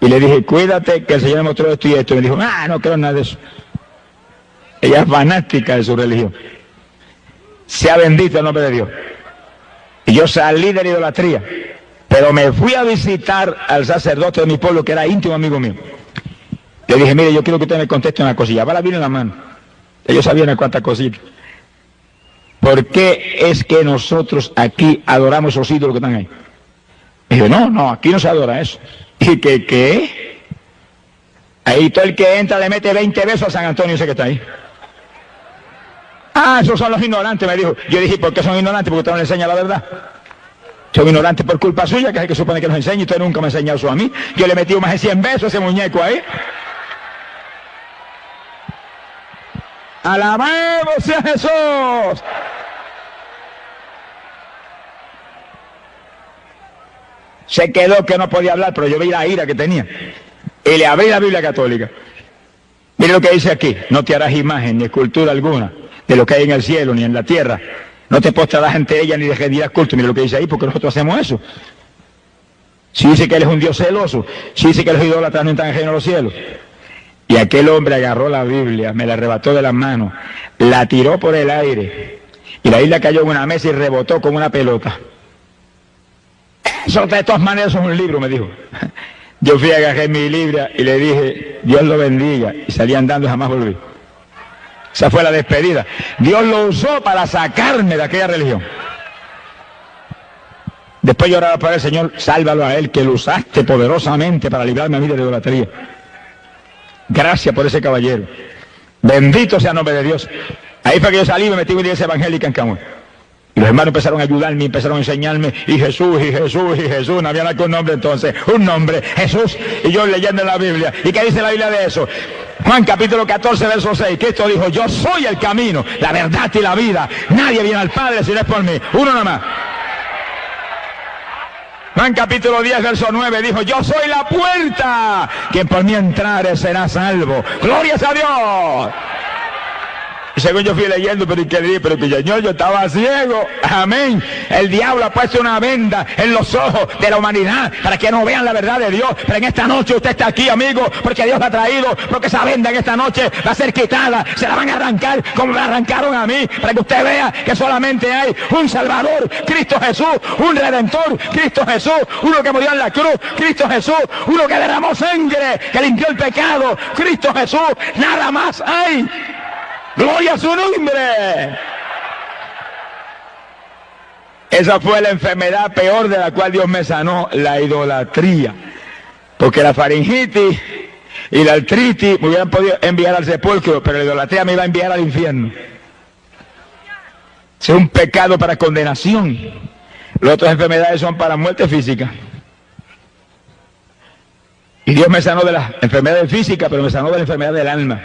y le dije, cuídate que el Señor me mostró esto y esto. Y me dijo, no creo nada de eso. Ella es fanática de su religión. Sea bendito el nombre de Dios. Y yo salí de la idolatría, pero me fui a visitar al sacerdote de mi pueblo, que era íntimo amigo mío. Le dije, mire, yo quiero que usted me conteste una cosilla. Va la Biblia en la mano. Ellos sabían cuántas cositas. ¿Por qué es que nosotros aquí adoramos esos ídolos que están ahí? Y dije, no, aquí no se adora eso. ¿Y qué? Ahí todo el que entra le mete 20 besos a San Antonio, ese que está ahí. Esos son los ignorantes, me dijo. Yo dije, ¿por qué son ignorantes? Porque usted no le enseña la verdad. Son ignorantes por culpa suya, que es el que supone que nos enseña, y usted nunca me ha enseñado eso a mí. Yo le metí más de 100 besos a ese muñeco ahí. ¡Alabemos a Jesús! Se quedó que no podía hablar, pero yo vi la ira que tenía. Y le abrí la Biblia católica. Mire lo que dice aquí. No te harás imagen ni escultura alguna de lo que hay en el cielo ni en la tierra. No te postrarás ante ella ni le rendirás culto. Mire lo que dice ahí, porque nosotros hacemos eso. Si dice que él es un Dios celoso, si dice que los idólatras no están en el reino de los cielos. Y aquel hombre agarró la Biblia, me la arrebató de las manos, la tiró por el aire, y la Biblia cayó en una mesa y rebotó como una pelota. Eso de todas maneras es un libro, me dijo. Yo fui a agarrar mi Biblia y le dije, Dios lo bendiga, y salí andando y jamás volví. Esa fue la despedida. Dios lo usó para sacarme de aquella religión. Después yo oraba para el Señor, sálvalo a él, que lo usaste poderosamente para librarme a mí de la idolatría. Gracias por ese caballero. Bendito sea el nombre de Dios. Ahí fue que yo salí y me metí en una iglesia evangélica en Camuy. Y los hermanos empezaron a ayudarme, empezaron a enseñarme, y Jesús, y Jesús, y Jesús. No había nada con nombre entonces. Un nombre, Jesús, y yo leyendo en la Biblia. ¿Y qué dice la Biblia de eso? Juan capítulo 14, verso 6. Cristo dijo, yo soy el camino, la verdad y la vida. Nadie viene al Padre si no es por mí. Uno nada más. Juan capítulo 10, verso 9, dijo, yo soy la puerta, quien por mí entrare será salvo. ¡Glorias a Dios! Y según yo fui leyendo, pero que Señor, yo estaba ciego. Amén. El diablo ha puesto una venda en los ojos de la humanidad para que no vean la verdad de Dios. Pero en esta noche usted está aquí, amigo, porque Dios la ha traído, porque esa venda en esta noche va a ser quitada. Se la van a arrancar como me la arrancaron a mí, para que usted vea que solamente hay un Salvador, Cristo Jesús, un Redentor, Cristo Jesús, uno que murió en la cruz, Cristo Jesús, uno que derramó sangre, que limpió el pecado, Cristo Jesús. Nada más hay. ¡Gloria a su nombre! Esa fue la enfermedad peor de la cual Dios me sanó, la idolatría. Porque la faringitis y la artritis me hubieran podido enviar al sepulcro, pero la idolatría me iba a enviar al infierno. Es un pecado para condenación. Las otras enfermedades son para muerte física. Y Dios me sanó de las enfermedades físicas, pero me sanó de la enfermedad del alma.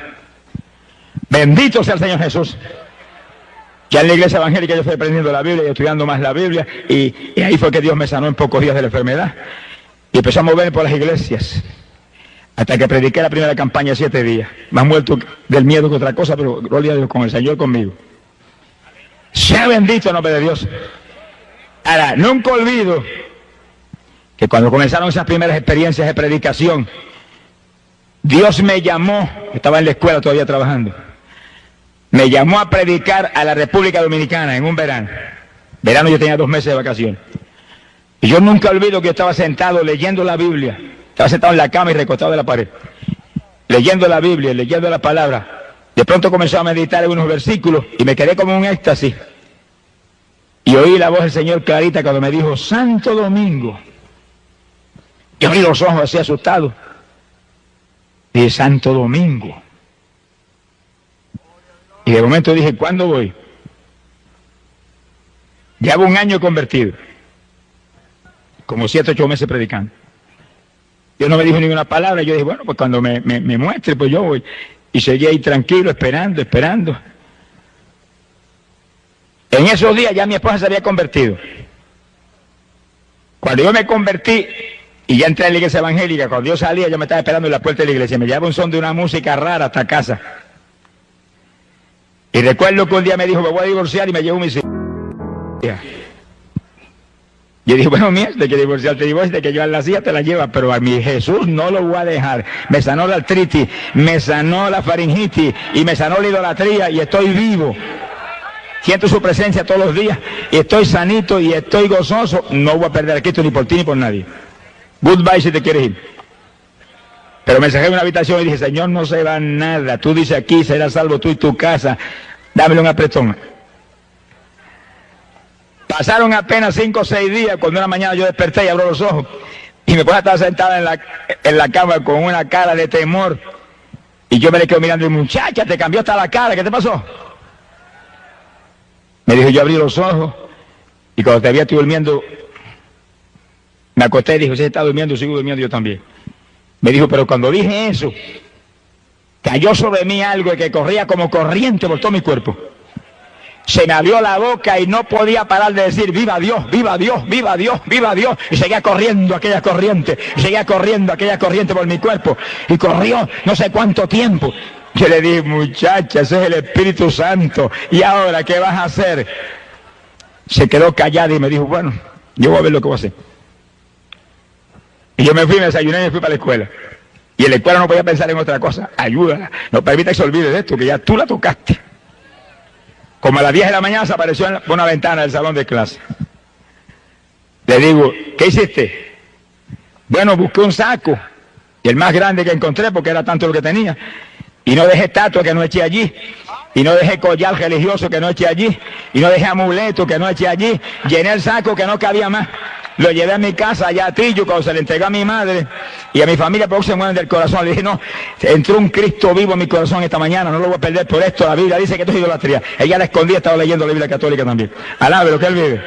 Bendito sea el Señor Jesús. Ya en la iglesia evangélica yo fui aprendiendo la Biblia y estudiando más la Biblia, y ahí fue que Dios me sanó en pocos días de la enfermedad. Y empezó a moverme por las iglesias, hasta que prediqué la primera campaña 7 días. Más muerto del miedo que otra cosa, pero gloria a Dios, con el Señor conmigo. Sea bendito el nombre de Dios. Ahora, nunca olvido que cuando comenzaron esas primeras experiencias de predicación, Dios me llamó, estaba en la escuela todavía trabajando, me llamó a predicar a la República Dominicana en un verano. Verano yo tenía 2 meses de vacaciones. Y yo nunca olvido que yo estaba sentado leyendo la Biblia. Estaba sentado en la cama y recostado de la pared, leyendo la Biblia, leyendo la palabra. De pronto comenzó a meditar en unos versículos y me quedé como un éxtasis. Y oí la voz del Señor clarita cuando me dijo, Santo Domingo. Y abrí los ojos así asustado. Dije, Santo Domingo. Y de momento dije, ¿cuándo voy? Llevo un año convertido, como 7 o 8 meses predicando. Dios no me dijo ninguna palabra. Yo dije, bueno, pues cuando me muestre, pues yo voy. Y seguí ahí tranquilo, esperando. En esos días ya mi esposa se había convertido. Cuando yo me convertí y ya entré a la iglesia evangélica, cuando yo salía, yo me estaba esperando en la puerta de la iglesia. Me llevaba un son de una música rara hasta casa. Y recuerdo que un día me dijo, me voy a divorciar, y me llevó mis hijos. Yo dije, bueno, mía, de que divorciarte, de que yo a la silla te la lleva, pero a mi Jesús no lo voy a dejar. Me sanó la artritis, me sanó la faringitis y me sanó la idolatría y estoy vivo. Siento su presencia todos los días y estoy sanito y estoy gozoso. No voy a perder a Cristo ni por ti ni por nadie. Goodbye si te quieres ir. Pero me encerré en una habitación y dije, Señor, no se va nada. Tú dices aquí, serás salvo tú y tu casa. Dámelo un apretón. Pasaron apenas 5 o 6 días cuando una mañana yo desperté y abro los ojos y mi esposa estaba sentada en la cama con una cara de temor y yo me le quedo mirando y muchacha, te cambió hasta la cara, ¿qué te pasó? Me dijo, yo abrí los ojos y cuando te había estoy durmiendo me acosté y dijo, si está durmiendo, sigo durmiendo yo también. Me dijo, pero cuando dije eso cayó sobre mí algo que corría como corriente por todo mi cuerpo. Se me abrió la boca y no podía parar de decir, viva Dios, viva Dios, viva Dios, viva Dios. Y seguía corriendo aquella corriente, por mi cuerpo. Y corrió no sé cuánto tiempo. Yo le dije, muchacha, ese es el Espíritu Santo. ¿Y ahora qué vas a hacer? Se quedó callada y me dijo, bueno, yo voy a ver lo que voy a hacer. Y yo me fui, me desayuné y me fui para la escuela. Y en la escuela no podía pensar en otra cosa. Ayúdala, no permita que se olvide de esto, que ya tú la tocaste. Como a las 10 de la mañana se apareció por una ventana del salón de clase. Le digo, ¿qué hiciste? Bueno, busqué un saco, y el más grande que encontré, porque era tanto lo que tenía. Y no dejé estatua que no eché allí. Y no dejé collar religioso que no eché allí. Y no dejé amuleto que no eché allí. Llené el saco que no cabía más. Lo llevé a mi casa, allá a Trillo, cuando se le entregó a mi madre y a mi familia, porque se mueven del corazón. Le dije, no, entró un Cristo vivo en mi corazón esta mañana, no lo voy a perder por esto. La Biblia dice que esto es idolatría. Ella la escondía, estaba leyendo la Biblia católica también. Alabe lo que él vive.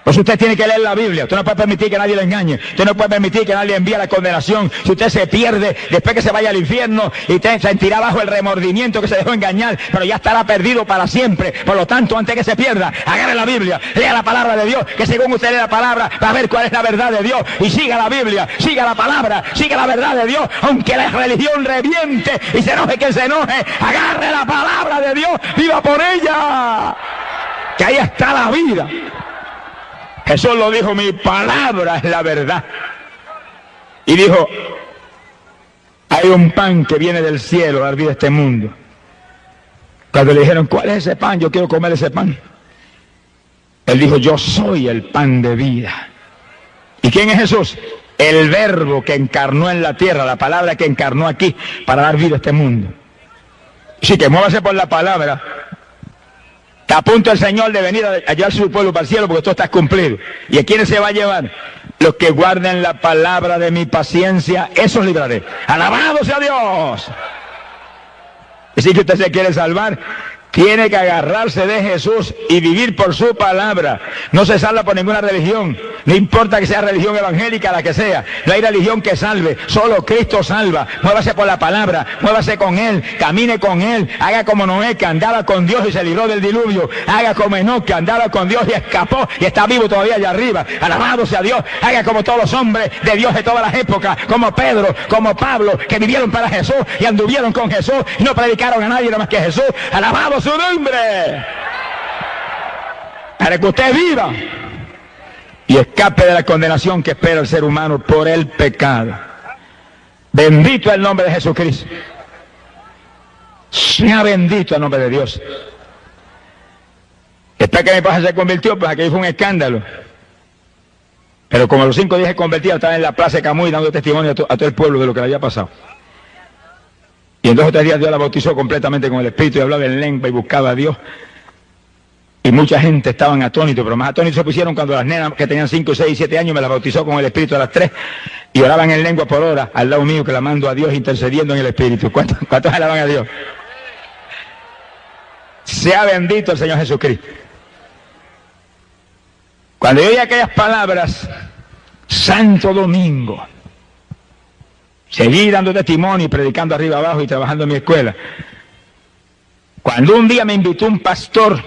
Pues usted tiene que leer la Biblia. Usted no puede permitir que nadie le engañe. Usted no puede permitir que nadie le envíe la condenación. Si usted se pierde, después que se vaya al infierno, y usted sentirá bajo el remordimiento que se dejó engañar, pero ya estará perdido para siempre. Por lo tanto, antes que se pierda, agarre la Biblia, lea la palabra de Dios, que según usted lee la palabra, va a ver cuál es la verdad de Dios. Y siga la Biblia, siga la palabra, siga la verdad de Dios, aunque la religión reviente y se enoje quien se enoje, agarre la palabra de Dios, viva por ella, que ahí está la vida. Jesús lo dijo, mi palabra es la verdad. Y dijo, hay un pan que viene del cielo a dar vida a este mundo. Cuando le dijeron, ¿cuál es ese pan? Yo quiero comer ese pan. Él dijo, yo soy el pan de vida. ¿Y quién es Jesús? El verbo que encarnó en la tierra, la palabra que encarnó aquí para dar vida a este mundo. Así que muévase por la palabra. Está a punto el Señor de venir a llevar su pueblo para el cielo, porque todo está cumplido. ¿Y a quiénes se va a llevar? Los que guarden la palabra de mi paciencia, esos libraré. ¡Alabado sea Dios! Así que usted se quiere salvar, tiene que agarrarse de Jesús y vivir por su palabra. No se salva por ninguna religión, no importa que sea religión evangélica, la que sea. No hay religión que salve, solo Cristo salva. Muévase por la palabra, muévase con Él, camine con Él. Haga como Noé, que andaba con Dios y se libró del diluvio. Haga como Enoc, que andaba con Dios y escapó y está vivo todavía allá arriba. Alabado sea Dios. Haga como todos los hombres de Dios de todas las épocas, como Pedro, como Pablo, que vivieron para Jesús y anduvieron con Jesús y no predicaron a nadie nada más que Jesús. Alabado su nombre, para que usted viva y escape de la condenación que espera el ser humano por el pecado. Bendito el nombre de Jesucristo. Sea bendito el nombre de Dios. Después que mi padre se convirtió, pues aquello fue un escándalo. Pero como a los 5 días se convertía, estaba en la plaza de Camuy dando testimonio a todo el pueblo de lo que le había pasado. Y en 2 o 3 días Dios la bautizó completamente con el Espíritu y hablaba en lengua y buscaba a Dios. Y mucha gente estaban atónitos, pero más atónitos se pusieron cuando las nenas que tenían 5, 6, 7 años me las bautizó con el Espíritu a las 3 y oraban en lengua por hora al lado mío, clamando a Dios, intercediendo en el Espíritu. ¿Cuántos alaban a Dios? Sea bendito el Señor Jesucristo. Cuando yo oí aquellas palabras, Santo Domingo, seguí dando testimonio y predicando arriba abajo y trabajando en mi escuela. Cuando un día me invitó un pastor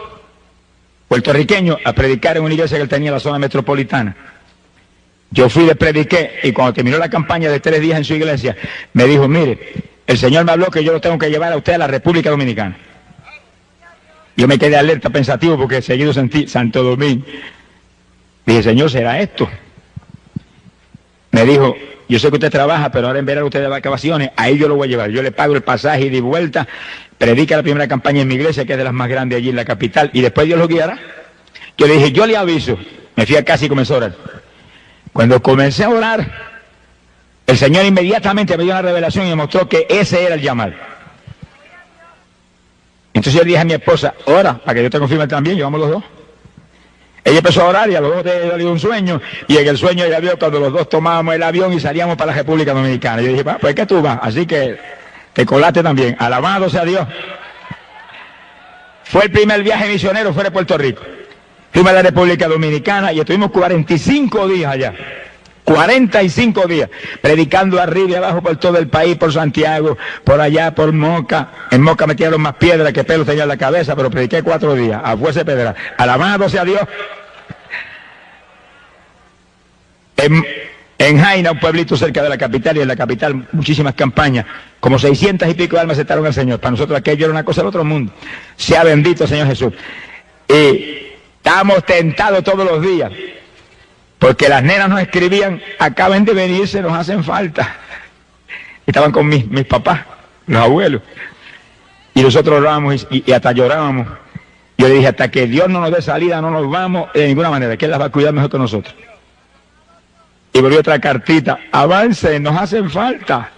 puertorriqueño a predicar en una iglesia que él tenía en la zona metropolitana, yo fui, le prediqué, y cuando terminó la campaña de 3 días en su iglesia, me dijo, mire, el Señor me habló que yo lo tengo que llevar a usted a la República Dominicana. Yo me quedé alerta, pensativo, porque seguido sentí Santo Domingo. Dije, Señor, ¿será esto? Me dijo, yo sé que usted trabaja, pero ahora en verano usted de vacaciones, ahí yo lo voy a llevar. Yo le pago el pasaje y de vuelta, predica la primera campaña en mi iglesia, que es de las más grandes allí en la capital, y después Dios lo guiará. Yo le dije, yo le aviso. Me fui a casa y comencé a orar. Cuando comencé a orar, el Señor inmediatamente me dio una revelación y me mostró que ese era el llamado. Entonces yo le dije a mi esposa, ora, para que yo te confirme también, llevamos los dos. Ella empezó a orar y a los dos le dio un sueño, y en el sueño ella vio cuando los dos tomábamos el avión y salíamos para la República Dominicana. Y yo dije, pues que tú vas, así que te colaste también. Alabado sea Dios. Fue el primer viaje misionero fuera de Puerto Rico. Fuimos a la República Dominicana y estuvimos 45 días allá. 45 días, predicando arriba y abajo por todo el país, por Santiago, por allá, por Moca. En Moca me tiraron más piedras que pelos tenía en la cabeza, pero prediqué 4 días, a fuerza de pedra. Alabado sea Dios. En Jaina, un pueblito cerca de la capital, y en la capital muchísimas campañas, como 600 y pico de almas aceptaron al Señor. Para nosotros aquello era una cosa del otro mundo. Sea bendito el Señor Jesús. Y estábamos tentados todos los días, porque las nenas nos escribían, acaben de venirse, nos hacen falta. Estaban con mis papás, los abuelos. Y nosotros orábamos y hasta llorábamos. Yo le dije, hasta que Dios no nos dé salida, no nos vamos de ninguna manera, que Él las va a cuidar mejor que nosotros. Y volvió otra cartita, avance, nos hacen falta.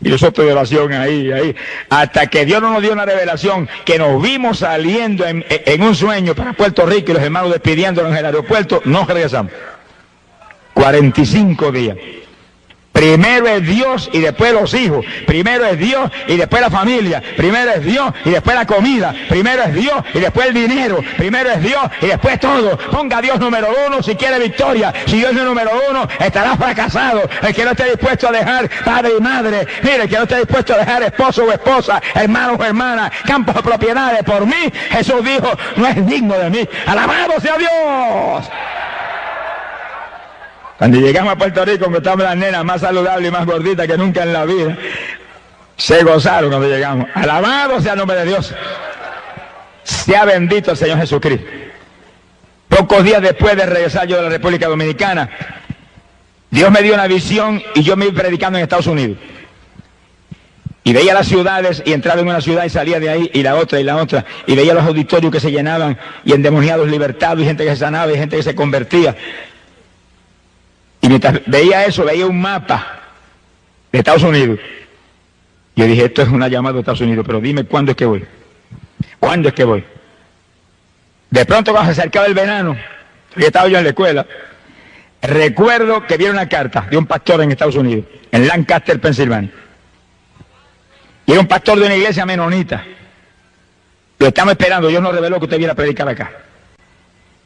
Y nosotros de oración ahí, hasta que Dios no nos dio una revelación, que nos vimos saliendo en un sueño para Puerto Rico y los hermanos despidiéndonos en el aeropuerto, nos regresamos. 45 días. Primero es Dios y después los hijos. Primero es Dios y después la familia. Primero es Dios y después la comida. Primero es Dios y después el dinero. Primero es Dios y después todo. Ponga a Dios número 1 si quiere victoria. Si Dios es el número 1, estará fracasado. El que no esté dispuesto a dejar padre y madre. Mire, el que no esté dispuesto a dejar esposo o esposa, hermano o hermana, campos o propiedades por mí, Jesús dijo, no es digno de mí. ¡Alabado sea Dios! Cuando llegamos a Puerto Rico, encontramos las nenas más saludables y más gorditas que nunca en la vida. Se gozaron cuando llegamos. Alabado sea el nombre de Dios. Sea bendito el Señor Jesucristo. Pocos días después de regresar yo de la República Dominicana, Dios me dio una visión y yo me iba predicando en Estados Unidos. Y veía las ciudades y entraba en una ciudad y salía de ahí y la otra y la otra. Y veía los auditorios que se llenaban y endemoniados libertados y gente que se sanaba y gente que se convertía. Y mientras veía eso, veía un mapa de Estados Unidos. Yo dije, esto es una llamada de Estados Unidos, pero dime cuándo es que voy. ¿Cuándo es que voy? De pronto cuando se acercaba el verano, y estaba yo en la escuela, recuerdo que vi una carta de un pastor en Estados Unidos, en Lancaster, Pensilvania. Y era un pastor de una iglesia menonita. Lo estamos esperando, Dios nos reveló que usted viera a predicar acá.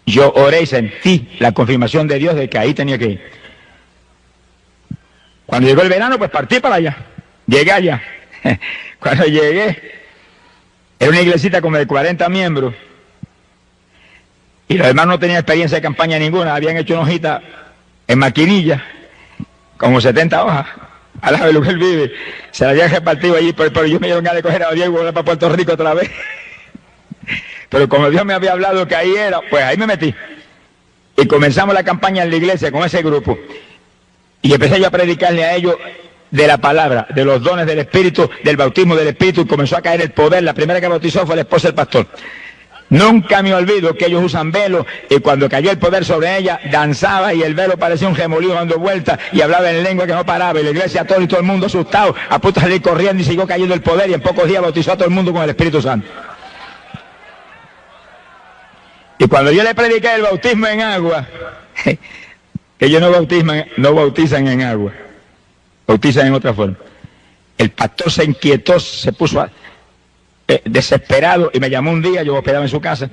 Yo oré y sentí la confirmación de Dios de que ahí tenía que ir. Cuando llegó el verano, pues partí para allá. Llegué allá. Cuando llegué, era una iglesita como de 40 miembros. Y los hermanos no tenían experiencia de campaña ninguna. Habían hecho una hojita en maquinilla, como 70 hojas. A la vez lo que él vive. Se la habían repartido allí, pero yo me dieron ganas de coger a Diego y volver para Puerto Rico otra vez. Pero como Dios me había hablado que ahí era, pues ahí me metí. Y comenzamos la campaña en la iglesia con ese grupo. Y empecé yo a predicarle a ellos de la palabra, de los dones del Espíritu, del bautismo del Espíritu, y comenzó a caer el poder. La primera que bautizó fue la esposa del pastor. Nunca me olvido que ellos usan velo, y cuando cayó el poder sobre ella, danzaba y el velo parecía un remolino dando vueltas y hablaba en lengua que no paraba, y la iglesia todo y todo el mundo asustado, a punto de salir corriendo, y siguió cayendo el poder, y en pocos días bautizó a todo el mundo con el Espíritu Santo. Y cuando yo le prediqué el bautismo en agua, ellos no bautizan en agua, bautizan en otra forma. El pastor se inquietó, se puso desesperado y me llamó un día, yo hospedaba en su casa.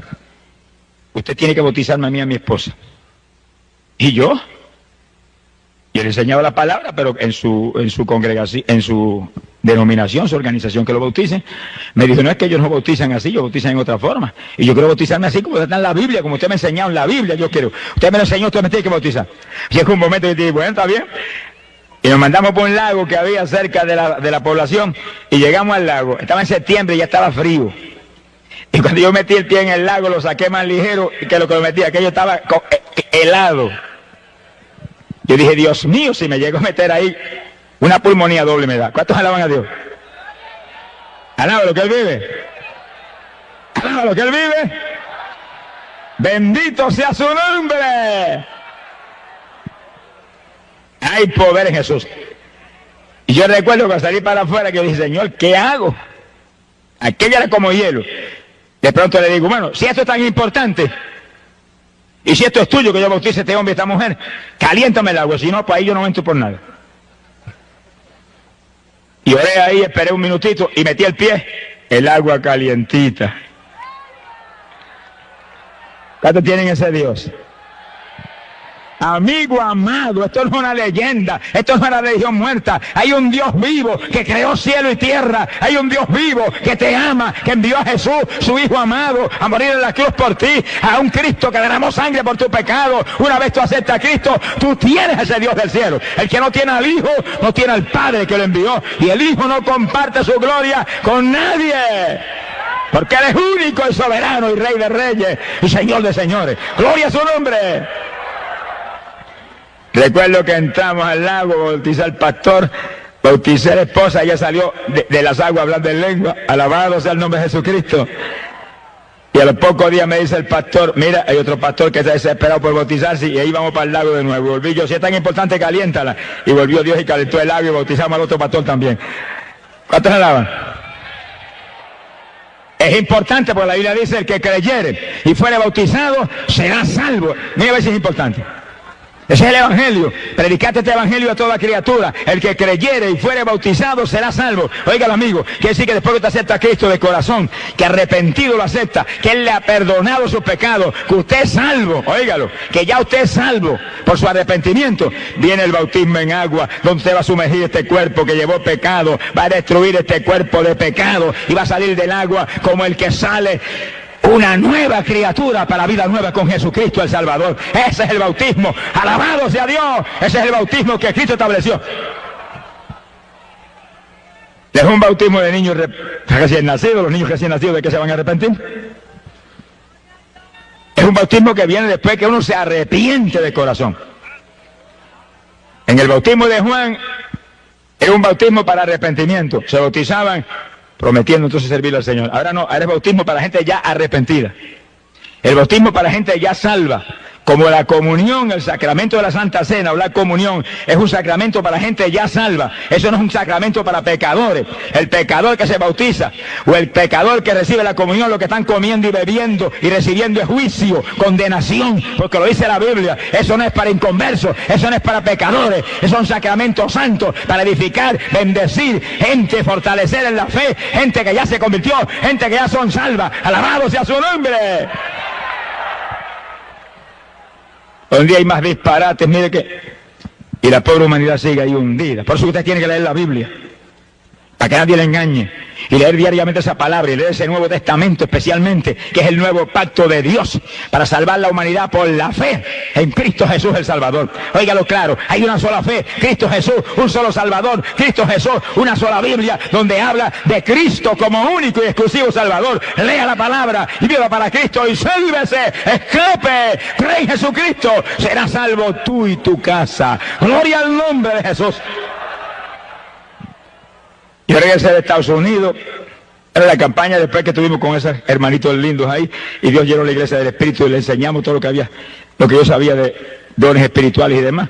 Usted tiene que bautizarme a mí y a mi esposa. ¿Y yo? Y él enseñaba la palabra, pero en su congregación, en su denominación, su organización que lo bauticen. Me dijo, no es que ellos no bautizan así, ellos bautizan en otra forma. Y yo quiero bautizarme así como está en la Biblia, como usted me ha enseñado en la Biblia, yo quiero. Usted me lo enseñó, usted me tiene que bautizar. Y es un momento que dije, bueno, está bien. Y nos mandamos por un lago que había cerca de la población, y llegamos al lago. Estaba en septiembre y ya estaba frío. Y cuando yo metí el pie en el lago, lo saqué más ligero que lo que lo metí, aquello estaba helado. Yo dije, Dios mío, si me llego a meter ahí, una pulmonía doble me da. ¿Cuántos alaban a Dios? Alaba lo que Él vive. Alaba lo que Él vive. Bendito sea su nombre. Hay poder en Jesús. Y yo recuerdo que al salir para afuera que yo dije, Señor, ¿qué hago? Aquello era como hielo. De pronto le digo, bueno, si esto es tan importante, y si esto es tuyo, que yo bautice a este hombre y a esta mujer, caliéntame el agua, si no, pues ahí yo no entro por nada. Y oré ahí, esperé un minutito y metí el pie, el agua calientita. ¿Cuántos tienen ese Dios? Amigo amado, esto no es una leyenda, esto no es una religión muerta. Hay un Dios vivo que creó cielo y tierra. Hay un Dios vivo que te ama, que envió a Jesús, su Hijo amado, a morir en la cruz por ti. A un Cristo que derramó sangre por tu pecado. Una vez tú aceptas a Cristo, tú tienes ese Dios del cielo. El que no tiene al Hijo, no tiene al Padre que lo envió. Y el Hijo no comparte su gloria con nadie. Porque Él es único y soberano y Rey de reyes y Señor de señores. Gloria a su nombre. Recuerdo que entramos al lago, bauticé al pastor, bauticé a la esposa, ella salió de las aguas hablando en lengua, alabado sea el nombre de Jesucristo. Y a los pocos días me dice el pastor, mira, hay otro pastor que está desesperado por bautizarse, y ahí vamos para el lago de nuevo. Volví yo, si es tan importante, caliéntala. Y volvió Dios y calentó el lago y bautizamos al otro pastor también. ¿Cuántos alaban? Es importante porque la Biblia dice, el que creyere y fuere bautizado será salvo. Mira a ver si es importante. Ese es el evangelio. Predicate este evangelio a toda criatura. El que creyere y fuere bautizado será salvo. Óigalo, amigo, quiere decir que después que usted acepta a Cristo de corazón, que arrepentido lo acepta, que Él le ha perdonado sus pecados, que usted es salvo, óigalo, que ya usted es salvo por su arrepentimiento, viene el bautismo en agua, donde usted va a sumergir este cuerpo que llevó pecado, va a destruir este cuerpo de pecado y va a salir del agua como el que sale una nueva criatura para vida nueva con Jesucristo el Salvador. Ese es el bautismo. Alabado sea Dios. Ese es el bautismo que Cristo estableció. Es un bautismo de niños recién nacidos. Los niños recién nacidos, ¿de qué se van a arrepentir? Es un bautismo que viene después que uno se arrepiente de corazón. En el bautismo de Juan es un bautismo para arrepentimiento. Se bautizaban prometiendo entonces servirle al Señor. Ahora no, ahora es bautismo para gente ya arrepentida. El bautismo para gente ya salva. Como la comunión, el sacramento de la Santa Cena o la comunión es un sacramento para gente ya salva. Eso no es un sacramento para pecadores. El pecador que se bautiza o el pecador que recibe la comunión, lo que están comiendo y bebiendo y recibiendo es juicio, condenación, porque lo dice la Biblia. Eso no es para inconversos, eso no es para pecadores. Esos son sacramentos santos para edificar, bendecir gente, fortalecer en la fe, gente que ya se convirtió, gente que ya son salvas. Alabado sea su nombre. Hoy en día hay más disparates, mire que... Y la pobre humanidad sigue ahí hundida. Por eso usted tiene que leer la Biblia, para que nadie le engañe. Y leer diariamente esa palabra, y leer ese Nuevo Testamento especialmente, que es el nuevo pacto de Dios, para salvar la humanidad por la fe en Cristo Jesús el Salvador. Óigalo claro, hay una sola fe, Cristo Jesús, un solo Salvador, Cristo Jesús, una sola Biblia, donde habla de Cristo como único y exclusivo Salvador. Lea la palabra y viva para Cristo y sálvese, escape, cree en Jesucristo, será salvo tú y tu casa. Gloria al nombre de Jesús. Yo regresé de Estados Unidos, era la campaña después que estuvimos con esos hermanitos lindos ahí, y Dios llenó la iglesia del Espíritu y le enseñamos todo lo que había, lo que yo sabía de dones espirituales y demás.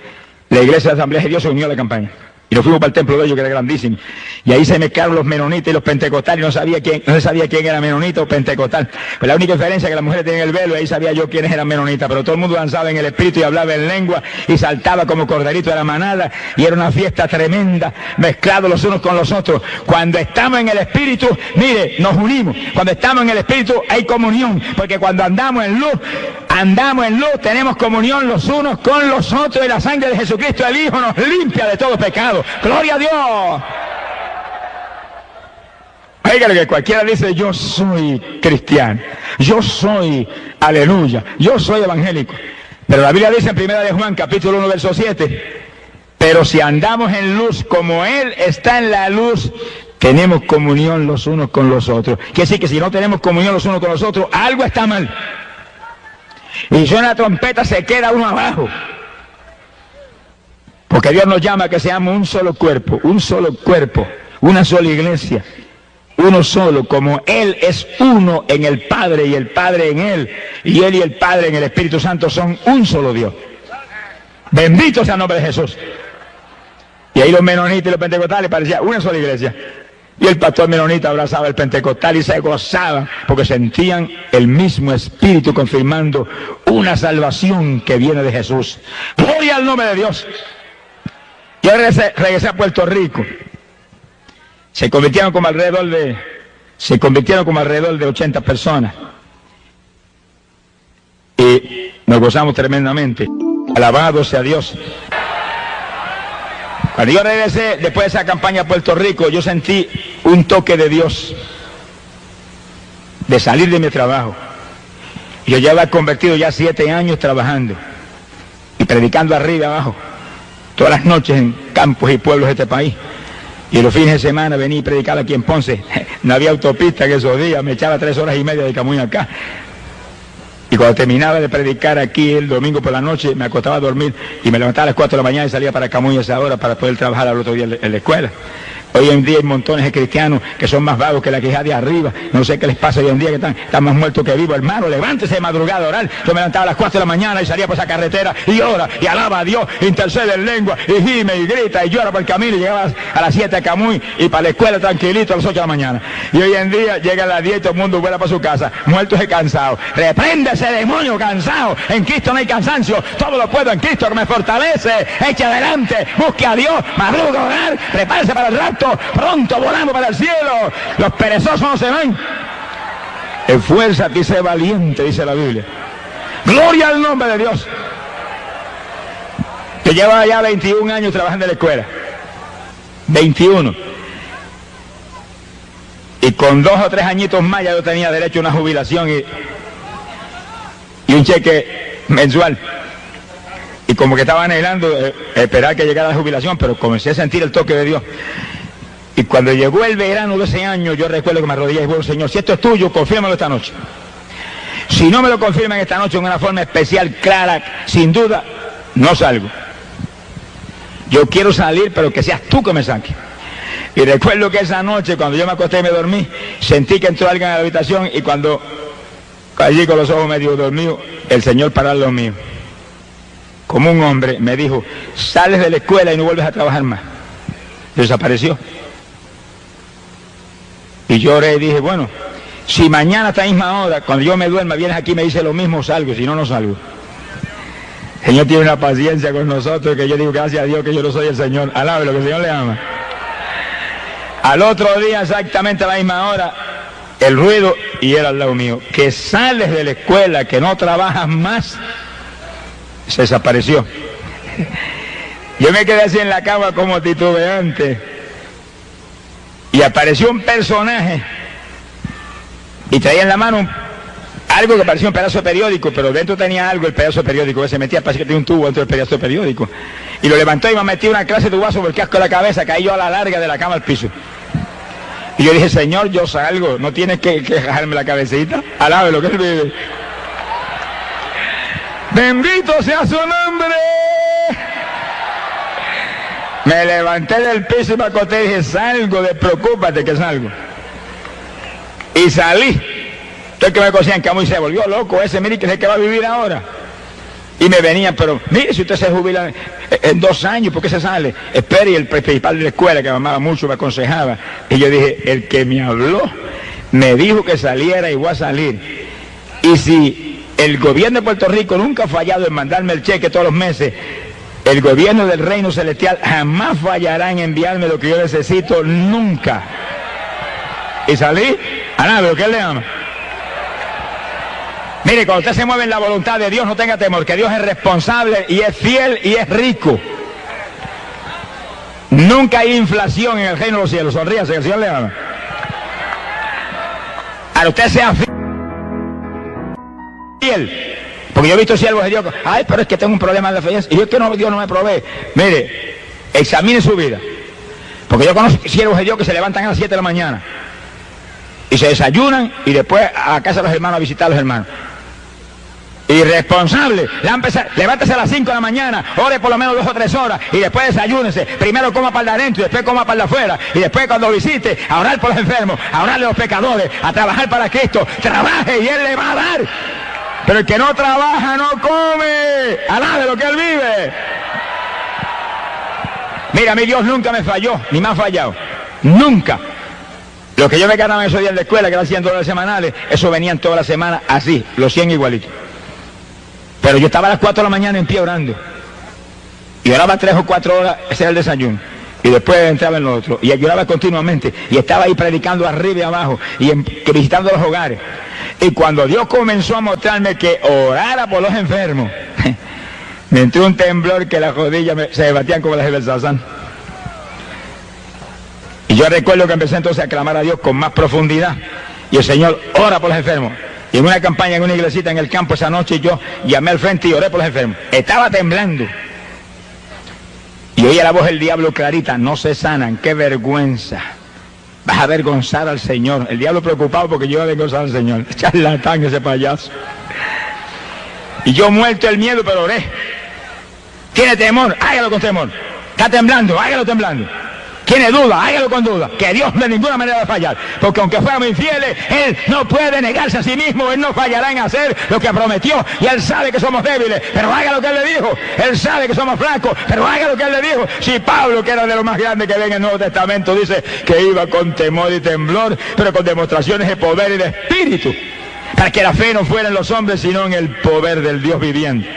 La iglesia de Asamblea de Dios se unió a la campaña. Y nos fuimos para el templo de ellos, que era grandísimo. Y ahí se mezclaron los menonitas y los pentecostales, no se sabía quién era menonita o pentecostal. Pues la única diferencia es que las mujeres tenían el velo, y ahí sabía yo quiénes eran menonitas, pero todo el mundo danzaba en el espíritu y hablaba en lengua y saltaba como corderito de la manada, y era una fiesta tremenda, mezclados los unos con los otros. Cuando estamos en el espíritu, mire, nos unimos. Cuando estamos en el espíritu hay comunión, porque cuando andamos en luz, tenemos comunión los unos con los otros, y la sangre de Jesucristo el Hijo nos limpia de todo pecado. ¡Gloria a Dios! Oiga, que cualquiera dice, yo soy cristiano, yo soy, aleluya, yo soy evangélico. Pero la Biblia dice en 1 de Juan, capítulo 1, verso 7, pero si andamos en luz como Él está en la luz, tenemos comunión los unos con los otros. Quiere decir que si no tenemos comunión los unos con los otros, algo está mal. Y suena la trompeta, se queda uno abajo. Porque Dios nos llama a que seamos un solo cuerpo, una sola iglesia. Uno solo, como Él es uno en el Padre y el Padre en Él, y Él y el Padre en el Espíritu Santo son un solo Dios. Bendito sea el nombre de Jesús. Y ahí los menonitas y los pentecostales parecían una sola iglesia. Y el pastor menonita abrazaba al pentecostal y se gozaba porque sentían el mismo espíritu confirmando una salvación que viene de Jesús. Gloria al nombre de Dios. Yo regresé a Puerto Rico. Se convirtieron como alrededor de 80 personas. Y nos gozamos tremendamente. Alabado sea Dios. Cuando yo regresé, después de esa campaña a Puerto Rico, yo sentí un toque de Dios de salir de mi trabajo. Yo ya había convertido ya 7 años trabajando y predicando arriba y abajo, todas las noches en campos y pueblos de este país. Y los fines de semana venía y predicaba aquí en Ponce. No había autopista en esos días, me echaba 3 horas y media de Camuy acá. Y cuando terminaba de predicar aquí el domingo por la noche, me acostaba a dormir y me levantaba a las 4 de la mañana y salía para Camuy a esa hora para poder trabajar al otro día en la escuela. Hoy en día hay montones de cristianos que son más vagos que la queja de arriba. No sé qué les pasa hoy en día, que están más muertos que vivos. Hermano, levántese de madrugada a orar. Yo me levantaba a las 4 de la mañana y salía por esa carretera y ora y alaba a Dios, intercede en lengua y gime y grita y llora por el camino, y llegaba a las 7 a Camuy y para la escuela tranquilito a las 8 de la mañana. Y hoy en día llega a las 10 y todo el mundo vuela para su casa, muertos y cansados. Reprende ese demonio cansado. En Cristo no hay cansancio, todo lo puedo en Cristo que me fortalece. Eche adelante, busque a Dios, madruga a orar, prepárese para el rapto. Pronto volamos para el cielo. Los perezosos no se van. Esfuérzate y sé valiente, dice la Biblia. Gloria al nombre de Dios. Yo llevaba ya 21 años trabajando en la escuela. 21. Y con 2 o 3 añitos más ya yo tenía derecho a una jubilación y un cheque mensual. Y como que estaba anhelando esperar que llegara la jubilación, pero comencé a sentir el toque de Dios. Y cuando llegó el verano de ese año, yo recuerdo que me arrodillé y dije, Señor, si esto es tuyo, confírmalo esta noche. Si no me lo confirman esta noche en una forma especial, clara, sin duda, no salgo. Yo quiero salir, pero que seas tú que me saques. Y recuerdo que esa noche, cuando yo me acosté y me dormí, sentí que entró alguien a la habitación, y cuando allí con los ojos medio dormidos, el Señor paró al lado mío. Como un hombre me dijo, sales de la escuela y no vuelves a trabajar más. Desapareció. Y yo oré y dije, bueno, si mañana a esta misma hora, cuando yo me duerma, vienes aquí y me dices lo mismo, salgo, si no, no salgo. El Señor tiene una paciencia con nosotros que yo digo, gracias a Dios que yo no soy el Señor. Alabe lo que el Señor le ama. Al otro día, exactamente a la misma hora, el ruido, y era al lado mío, que sales de la escuela, que no trabajas más, se desapareció. Yo me quedé así en la cama como titubeante. Y apareció un personaje y traía en la mano algo que parecía un pedazo de periódico, pero dentro tenía algo, el pedazo de periódico que se metía, parece que tenía un tubo dentro del pedazo de periódico. Y lo levantó y me metió una clase de tubazo por el casco de la cabeza, caí yo a la larga de la cama al piso. Y yo dije, Señor, yo salgo, no tienes que dejarme la cabecita, alabe lo que Él vive. Bendito sea su nombre. Me levanté del piso y me acosté y dije, salgo, despreocúpate que salgo. Y salí. Entonces que me cosían Camuy se volvió loco ese, mire que es el que va a vivir ahora. Y me venían, pero mire, si usted se jubila en 2 años, ¿por qué se sale? Espere, y el principal de la escuela, que me amaba mucho, me aconsejaba. Y yo dije, el que me habló, me dijo que saliera y voy a salir. Y si el gobierno de Puerto Rico nunca ha fallado en mandarme el cheque todos los meses, el gobierno del reino celestial jamás fallará en enviarme lo que yo necesito, nunca. Y salí, a nada, ¿pero qué le ama? Mire, cuando usted se mueve en la voluntad de Dios, no tenga temor, que Dios es responsable y es fiel y es rico. Nunca hay inflación en el reino de los cielos. Sonríase, que el Señor le ama. Ahora usted sea fiel. Porque yo he visto siervos de Dios, ay, pero es que tengo un problema de fe. Y yo es que Dios no me provee. Mire, examine su vida. Porque yo conozco siervos de Dios que se levantan a las 7 de la mañana. Y se desayunan y después a casa de los hermanos a visitar a los hermanos. Irresponsable, levántese a las 5 de la mañana, ore por lo menos 2 o 3 horas y después desayúnese. Primero coma para el de adentro y después coma para el de afuera. Y después cuando visite, a orar por los enfermos, a orarle a los pecadores, a trabajar para Cristo. Trabaje y Él le va a dar. Pero el que no trabaja no come. Alabe lo que Él vive. Mira, mi Dios nunca me falló, ni me ha fallado. Nunca. Lo que yo me ganaba esos días en la escuela, que eran $100 semanales, eso venían toda la semana así, los 100 igualitos. Pero yo estaba a las 4 de la mañana en pie orando. Y oraba 3 o 4 horas, ese era el desayuno. Y después entraba en lo otro. Y lloraba continuamente. Y estaba ahí predicando arriba y abajo. Y visitando los hogares. Y cuando Dios comenzó a mostrarme que orara por los enfermos, me entró un temblor que las rodillas se debatían como las de Belsasán. Y yo recuerdo que empecé entonces a clamar a Dios con más profundidad. Y el Señor ora por los enfermos. Y en una campaña, en una iglesita en el campo esa noche, yo llamé al frente y oré por los enfermos. Estaba temblando. Y oía la voz del diablo clarita, no se sanan, qué vergüenza. Vas a avergonzar al Señor. El diablo preocupado porque yo iba a avergonzar al Señor. Charlatán ese payaso. Y yo muerto el miedo, pero oré. ¿Tiene temor? Hágalo con temor. ¿Está temblando? Hágalo temblando. ¿Tiene duda? Hágalo con duda. Que Dios de ninguna manera va a fallar. Porque aunque fuéramos infieles, Él no puede negarse a sí mismo. Él no fallará en hacer lo que prometió. Y Él sabe que somos débiles, pero haga lo que Él le dijo. Él sabe que somos flacos, pero haga lo que Él le dijo. Si Pablo, que era de lo más grande que ve en el Nuevo Testamento, dice que iba con temor y temblor, pero con demostraciones de poder y de espíritu, para que la fe no fuera en los hombres, sino en el poder del Dios viviente.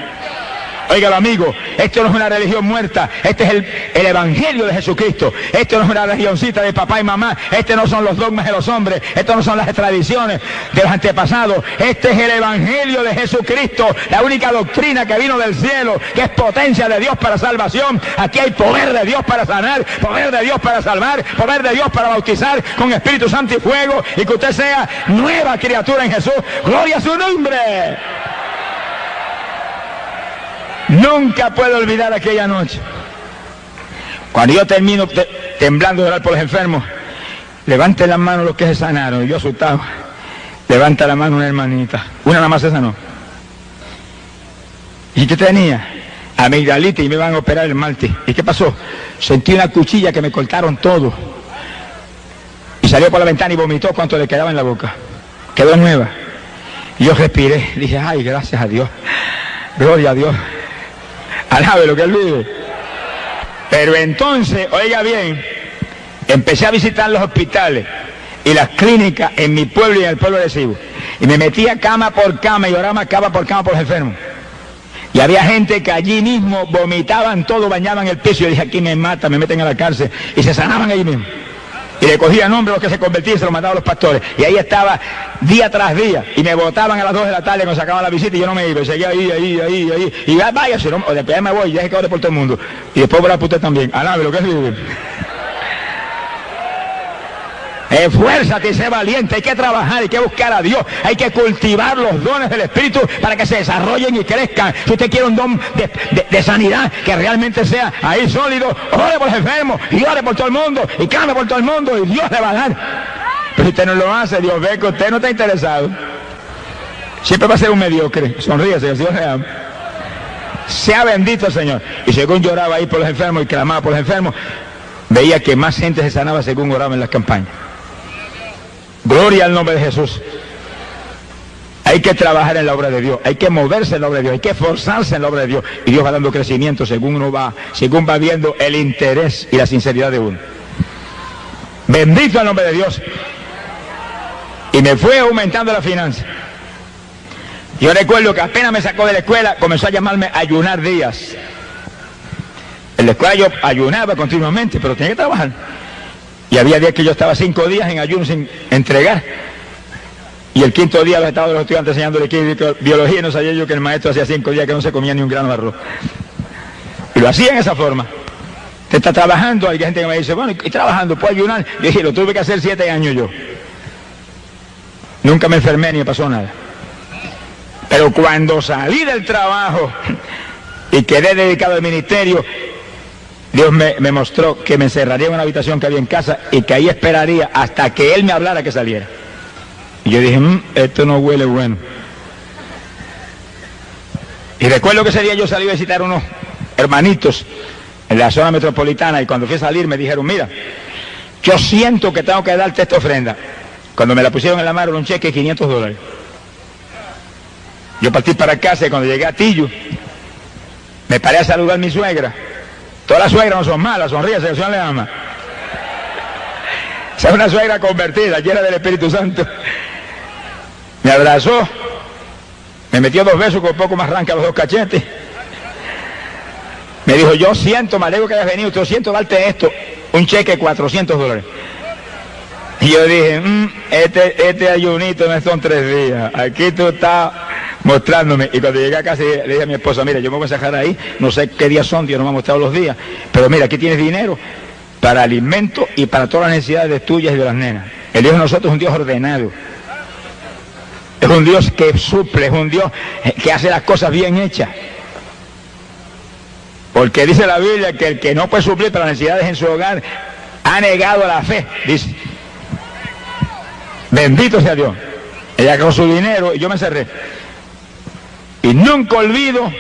Óigalo, amigo, esto no es una religión muerta, este es el evangelio de Jesucristo. Esto no es una religioncita de papá y mamá, este no son los dogmas de los hombres, esto no son las tradiciones de los antepasados, este es el evangelio de Jesucristo, la única doctrina que vino del cielo, que es potencia de Dios para salvación. Aquí hay poder de Dios para sanar, poder de Dios para salvar, poder de Dios para bautizar con Espíritu Santo y fuego, y que usted sea nueva criatura en Jesús. ¡Gloria a su nombre! Nunca puedo olvidar aquella noche. Cuando yo termino temblando de orar por los enfermos, levante las manos los que se sanaron. Y yo asustado, levanta la mano una hermanita. Una nada más se sanó. ¿Y qué tenía? Amigdalitis, y me iban a operar el martes. ¿Y qué pasó? Sentí una cuchilla que me cortaron todo. Y salió por la ventana y vomitó cuanto le quedaba en la boca. Quedó nueva. Y yo respiré. Dije, ay, gracias a Dios. Gloria a Dios. Alabe lo que Él vive. Pero entonces, oiga bien, empecé a visitar los hospitales y las clínicas en mi pueblo y en el pueblo de Cibo. Y me metía cama por cama y oraba cama por los enfermos. Y había gente que allí mismo vomitaban todo, bañaban el piso. Y yo dije, aquí me matan, me meten a la cárcel. Y se sanaban allí mismo. Y le cogía nombre a los que se convertían y se los mandaban a los pastores. Y ahí estaba día tras día. Y me botaban a las 2 de la tarde cuando sacaban la visita y yo no me iba. Y seguía ahí. Y vaya, si no, o después me voy, deje que ore por todo el mundo. Y después voy a usted también. Alabe lo que es vivir. Esfuérzate y sé valiente, hay que trabajar, hay que buscar a Dios, hay que cultivar los dones del Espíritu para que se desarrollen y crezcan. Si usted quiere un don de sanidad que realmente sea ahí sólido, ore por los enfermos y ore por todo el mundo y clame por todo el mundo y Dios le va a dar. Pero si usted no lo hace, Dios ve que usted no está interesado. Siempre va a ser un mediocre. Sonríese, Dios le ama. Sea bendito el Señor. Y según lloraba ahí por los enfermos y clamaba por los enfermos, veía que más gente se sanaba según oraba en las campañas. Gloria al nombre de Jesús. Hay que trabajar en la obra de Dios, hay que moverse en la obra de Dios, hay que esforzarse en la obra de Dios. Y Dios va dando crecimiento según va viendo el interés y la sinceridad de uno. Bendito el nombre de Dios. Y me fue aumentando la finanza. Yo recuerdo que apenas me sacó de la escuela, comenzó a llamarme a ayunar días. En la escuela yo ayunaba continuamente, pero tenía que trabajar. Y había días que yo estaba 5 días en ayuno sin entregar. Y el 5.º día los estados de los estudiantes enseñándole biología, y no sabía yo que el maestro hacía 5 días que no se comía ni un grano de arroz. Y lo hacía en esa forma. Te está trabajando, hay gente que me dice, bueno, y trabajando, ¿puedo ayunar? Yo dije, lo tuve que hacer 7 años yo. Nunca me enfermé ni me pasó nada. Pero cuando salí del trabajo y quedé dedicado al ministerio, Dios me mostró que me encerraría en una habitación que había en casa y que ahí esperaría hasta que Él me hablara que saliera. Y yo dije, esto no huele bueno. Y recuerdo que ese día yo salí a visitar unos hermanitos en la zona metropolitana y cuando fui a salir me dijeron, mira, yo siento que tengo que darte esta ofrenda. Cuando me la pusieron en la mano era un cheque de $500. Yo partí para casa y cuando llegué a Tillo, me paré a saludar a mi suegra. Todas las suegras no son malas, sonríe, que el Señor le ama. O sea, una suegra convertida, llena del Espíritu Santo. Me abrazó, me metió 2 besos con un poco más arranca los 2 cachetes. Me dijo, yo siento, me alegro que hayas venido, yo siento darte esto, un cheque de $400. Y yo dije, este ayunito no son 3 días, aquí tú estás mostrándome. Y cuando llegué a casa le dije a mi esposa, mira, yo me voy a sacar ahí, no sé qué días son, Dios no me ha mostrado los días, pero mira, aquí tienes dinero para alimento y para todas las necesidades tuyas y de las nenas. El Dios de nosotros es un Dios ordenado. Es un Dios que suple, es un Dios que hace las cosas bien hechas. Porque dice la Biblia que el que no puede suplir para las necesidades en su hogar ha negado la fe, dice. Bendito sea Dios. Ella con su dinero y yo me encerré. Y nunca olvido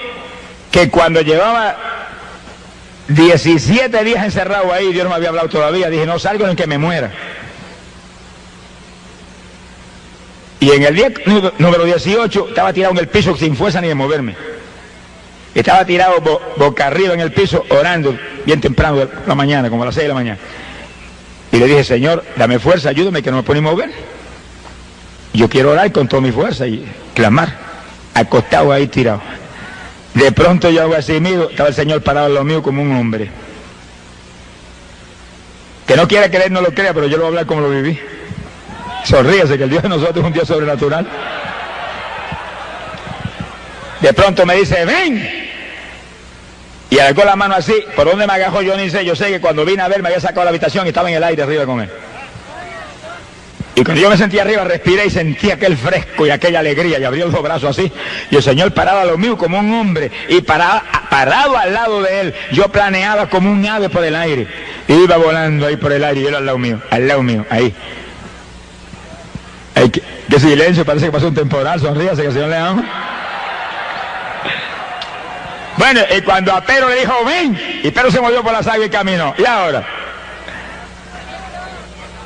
que cuando llevaba 17 días encerrado ahí, Dios no me había hablado todavía, dije, no salgo en que me muera. Y en el día número 18 estaba tirado en el piso sin fuerza ni de moverme. Estaba tirado boca arriba en el piso orando bien temprano de la mañana, como a las 6 de la mañana. Y le dije, Señor, dame fuerza, ayúdame que no me puedo ni mover. Yo quiero orar con toda mi fuerza y clamar, acostado ahí tirado. De pronto yo hago así mío, estaba el Señor parado en lo mío como un hombre. Que no quiera creer, no lo crea, pero yo lo voy a hablar como lo viví. Sonríase, que el Dios de nosotros es un Dios sobrenatural. De pronto me dice, ven. Y alargó la mano así, por donde me agajó yo ni sé, yo sé que cuando vine a ver me había sacado la habitación y estaba en el aire arriba con él. Y cuando yo me sentí arriba, respiré y sentí aquel fresco y aquella alegría y abrí los brazos así. Y el Señor paraba a lo mío como un hombre y parado al lado de él, yo planeaba como un ave por el aire. Y iba volando ahí por el aire y él al lado mío, ahí. Qué silencio, parece que pasó un temporal, sonríase que el Señor le ama. Bueno, y cuando a Pedro le dijo, ven, y Pedro se movió por las aguas y caminó. ¿Y ahora?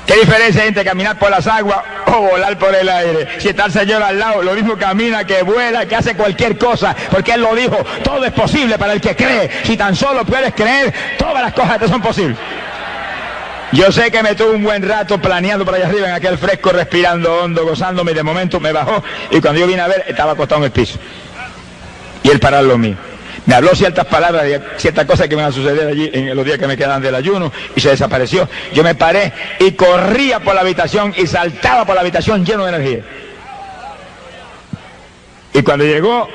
¿Qué diferencia hay entre caminar por las aguas o volar por el aire? Si está el Señor al lado, lo mismo camina, que vuela, que hace cualquier cosa, porque Él lo dijo, todo es posible para el que cree. Si tan solo puedes creer, todas las cosas te son posibles. Yo sé que me tuve un buen rato planeando por allá arriba en aquel fresco, respirando hondo, gozándome, y de momento me bajó, y cuando yo vine a ver, estaba acostado en el piso. Y Él paró lo mío. Me habló ciertas palabras, ciertas cosas que me van a suceder allí en los días que me quedan del ayuno, y se desapareció. Yo me paré y corría por la habitación y saltaba por la habitación lleno de energía. Y cuando llegó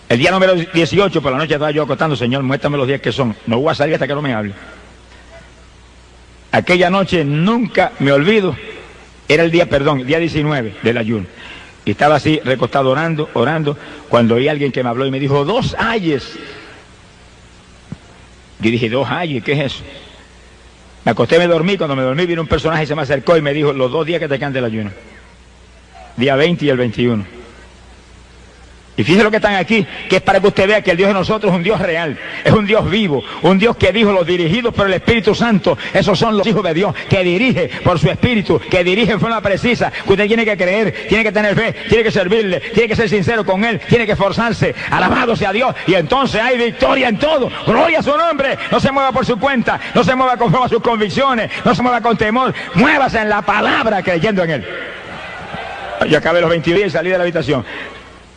el día número 18, por la noche estaba yo acostando, Señor, muéstrame los días que son. No voy a salir hasta que no me hable. Aquella noche nunca me olvido, era el día 19 del ayuno. Y estaba así, recostado orando, cuando oí a alguien que me habló y me dijo, 2 ayes. Yo dije, 2 ayes, ¿qué es eso? Me acosté, me dormí, cuando me dormí vino un personaje y se me acercó y me dijo, los 2 días que te quedan del ayuno. Día 20 y el 21. Y fíjense lo que están aquí, que es para que usted vea que el Dios de nosotros es un Dios real, es un Dios vivo, un Dios que dijo los dirigidos por el Espíritu Santo, esos son los hijos de Dios, que dirige por su Espíritu, que dirige en forma precisa, que usted tiene que creer, tiene que tener fe, tiene que servirle, tiene que ser sincero con Él, tiene que esforzarse, alabado sea Dios, y entonces hay victoria en todo, gloria a su nombre, no se mueva por su cuenta, no se mueva conforme a sus convicciones, no se mueva con temor, muévase en la palabra creyendo en Él. Yo acabé los 22 días y salí de la habitación.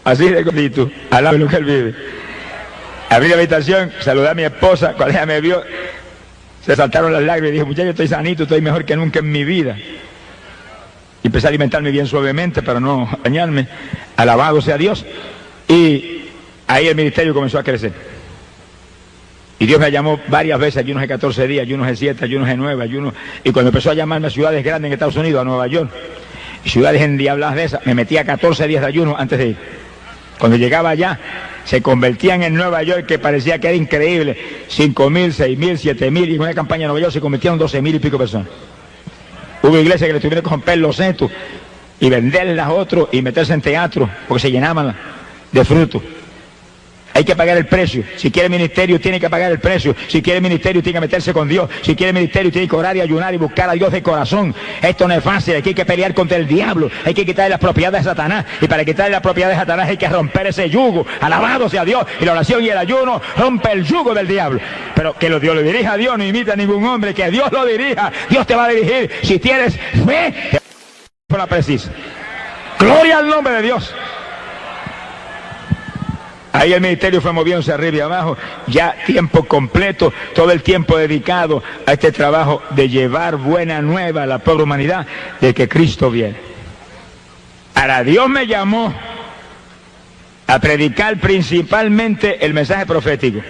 Así de gordito, al lado de lo que él vive. Abrí la habitación, saludé a mi esposa, cuando ella me vio, se saltaron las lágrimas y dije, muchacho, estoy sanito, estoy mejor que nunca en mi vida. Y empecé a alimentarme bien suavemente para no dañarme, alabado sea Dios. Y ahí el ministerio comenzó a crecer. Y Dios me llamó varias veces, ayunos de 14 días, ayunos de 7, ayunos de 9, ayunos. Y cuando empezó a llamarme a ciudades grandes en Estados Unidos, a Nueva York, y ciudades endiabladas de esas, me metía 14 días de ayuno antes de ir. Cuando llegaba allá, se convertían en Nueva York, que parecía que era increíble. 5.000, 6.000, 7.000, y en una campaña en Nueva York se convirtieron 12.000 y pico personas. Hubo iglesias que le tuvieron que romper los setos y venderlas a otros y meterse en teatro, porque se llenaban de frutos. Hay que pagar el precio. Si quiere ministerio, tiene que pagar el precio. Si quiere ministerio, tiene que meterse con Dios. Si quiere ministerio, tiene que orar y ayunar y buscar a Dios de corazón. Esto no es fácil. Hay que pelear contra el diablo. Hay que quitarle las propiedades de Satanás. Y para quitarle las propiedades de Satanás hay que romper ese yugo. Alabado sea Dios. Y la oración y el ayuno rompe el yugo del diablo. Pero que Dios lo dirija a Dios, no imita a ningún hombre. Que Dios lo dirija. Dios te va a dirigir. Si tienes fe, te va a la precisa. Gloria al nombre de Dios. Ahí el ministerio fue moviéndose arriba y abajo, ya tiempo completo, todo el tiempo dedicado a este trabajo de llevar buena nueva a la pobre humanidad de que Cristo viene. Ahora Dios me llamó a predicar principalmente el mensaje profético.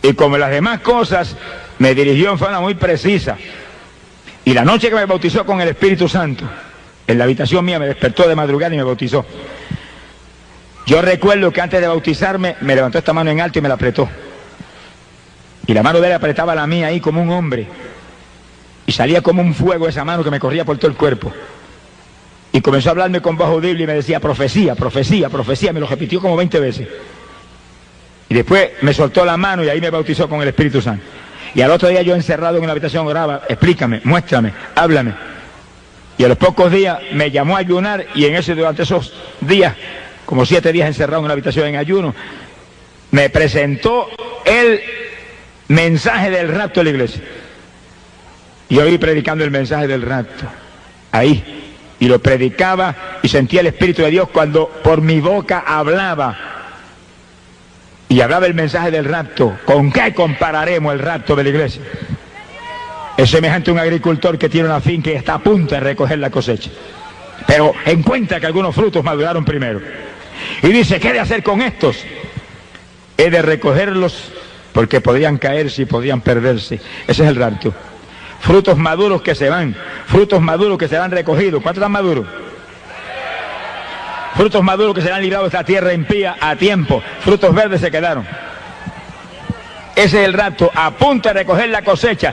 Y como las demás cosas, me dirigió en forma muy precisa. Y la noche que me bautizó con el Espíritu Santo, en la habitación mía me despertó de madrugada y me bautizó. Yo recuerdo que antes de bautizarme me levantó esta mano en alto y me la apretó. Y la mano de él apretaba la mía ahí como un hombre. Y salía como un fuego esa mano que me corría por todo el cuerpo. Y comenzó a hablarme con voz audible y me decía profecía, profecía, profecía. Me lo repitió como 20 veces. Y después me soltó la mano y ahí me bautizó con el Espíritu Santo. Y al otro día yo encerrado en una habitación oraba, explícame, muéstrame, háblame. Y a los pocos días me llamó a ayunar y durante esos días, como 7 días encerrado en una habitación en ayuno, me presentó el mensaje del rapto de la iglesia. Y yo iba predicando el mensaje del rapto, ahí, y lo predicaba y sentía el Espíritu de Dios cuando por mi boca hablaba. Y hablaba el mensaje del rapto. ¿Con qué compararemos el rapto de la iglesia? Es semejante a un agricultor que tiene una finca y está a punto de recoger la cosecha. Pero encuentra que algunos frutos maduraron primero. Y dice, ¿qué he de hacer con estos? He de recogerlos porque podrían caerse y podrían perderse. Ese es el rapto. Frutos maduros que se van, frutos maduros que serán recogidos. ¿Cuántos están maduros? Frutos maduros que serán librados de esta tierra impía a tiempo. Frutos verdes se quedaron. Ese es el rapto, a punto de recoger la cosecha.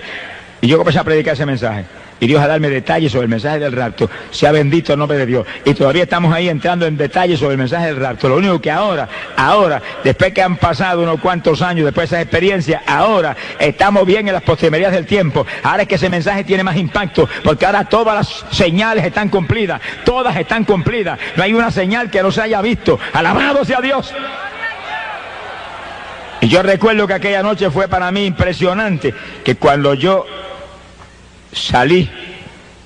Y yo comencé a predicar ese mensaje. Y Dios a darme detalles sobre el mensaje del rapto. Sea bendito el nombre de Dios. Y todavía estamos ahí entrando en detalles sobre el mensaje del rapto. Lo único que ahora, después que han pasado unos cuantos años, después de esa experiencia, ahora estamos bien en las postrimerías del tiempo. Ahora es que ese mensaje tiene más impacto, porque ahora todas las señales están cumplidas. Todas están cumplidas. No hay una señal que no se haya visto. Alabado sea Dios. Y yo recuerdo que aquella noche fue para mí impresionante, que cuando yo salí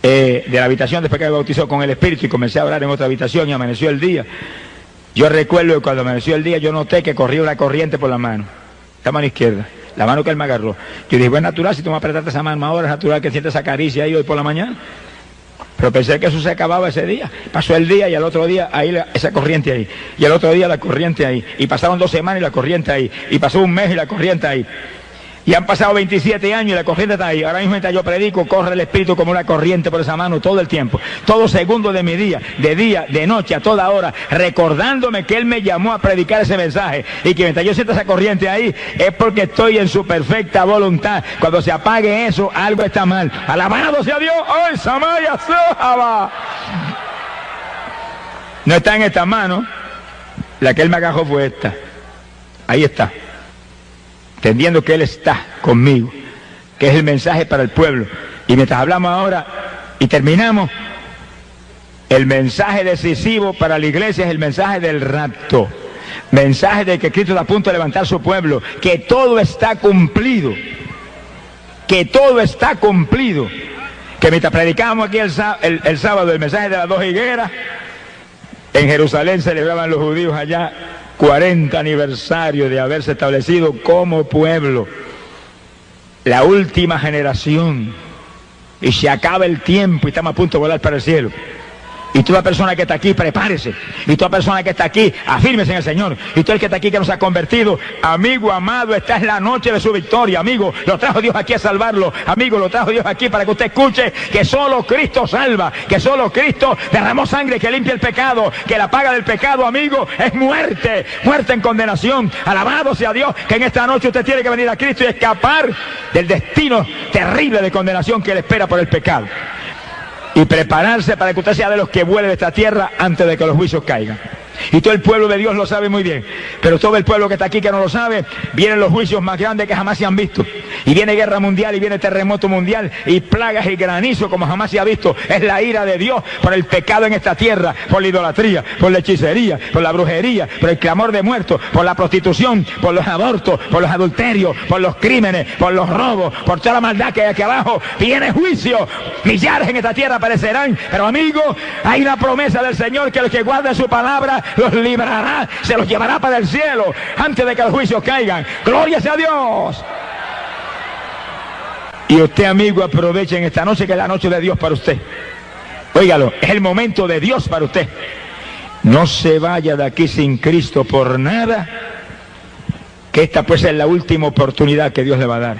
de la habitación después que me bautizó con el Espíritu y comencé a orar en otra habitación y amaneció el día. Yo recuerdo que cuando amaneció el día yo noté que corría una corriente por la mano izquierda, la mano que él me agarró. Yo dije, bueno, es natural, si tú me apretaste esa mano ahora, es natural que sientes esa caricia ahí hoy por la mañana. Pero pensé que eso se acababa ese día. Pasó el día y al otro día ahí esa corriente ahí. Y al otro día la corriente ahí. Y pasaron 2 semanas y la corriente ahí. Y pasó un mes y la corriente ahí. Y han pasado 27 años y la corriente está ahí. Ahora mismo mientras yo predico, corre el Espíritu como una corriente por esa mano todo el tiempo. Todo segundo de mi día, de noche, a toda hora, recordándome que Él me llamó a predicar ese mensaje. Y que mientras yo sienta esa corriente ahí, es porque estoy en su perfecta voluntad. Cuando se apague eso, algo está mal. Alabado sea Dios. ¡Ay, Samaya Sahaba! No está en esta mano, La que él me agajó fue esta. Ahí está. Entendiendo que él está conmigo, que es el mensaje para el pueblo. Y mientras hablamos ahora y terminamos, el mensaje decisivo para la iglesia es el mensaje del rapto. Mensaje de que Cristo está a punto de levantar su pueblo, que todo está cumplido. Que todo está cumplido. Que mientras predicábamos aquí el sábado el mensaje de las 2 higueras, en Jerusalén celebraban los judíos allá 40 aniversario de haberse establecido como pueblo, la última generación, y se acaba el tiempo y estamos a punto de volar para el cielo. Y toda persona que está aquí, prepárese. Y toda persona que está aquí, afírmese en el Señor. Y todo el que está aquí que nos ha convertido, amigo amado, esta es la noche de su victoria, amigo. Lo trajo Dios aquí a salvarlo, amigo, lo trajo Dios aquí para que usted escuche que solo Cristo salva, que solo Cristo derramó sangre que limpia el pecado, que la paga del pecado, amigo, es muerte, muerte en condenación. Alabado sea Dios, que en esta noche usted tiene que venir a Cristo y escapar del destino terrible de condenación que le espera por el pecado. Y prepararse para que usted sea de los que vuelve de esta tierra antes de que los juicios caigan. Y todo el pueblo de Dios lo sabe muy bien, pero todo el pueblo que está aquí que no lo sabe, vienen los juicios más grandes que jamás se han visto, y viene guerra mundial, y viene terremoto mundial, y plagas y granizo como jamás se ha visto. Es la ira de Dios por el pecado en esta tierra, por la idolatría, por la hechicería, por la brujería, por el clamor de muertos, por la prostitución, por los abortos, por los adulterios, por los crímenes, por los robos, por toda la maldad que hay aquí abajo. Viene juicio, millares en esta tierra perecerán, pero amigo, hay una promesa del Señor que los que guarden su palabra los librará, se los llevará para el cielo antes de que los juicios caigan. ¡Gloria sea a Dios! Y usted, amigo, aproveche en esta noche, que es la noche de Dios para usted. Óigalo, es el momento de Dios para usted. No se vaya de aquí sin Cristo por nada, que esta pues es la última oportunidad que Dios le va a dar.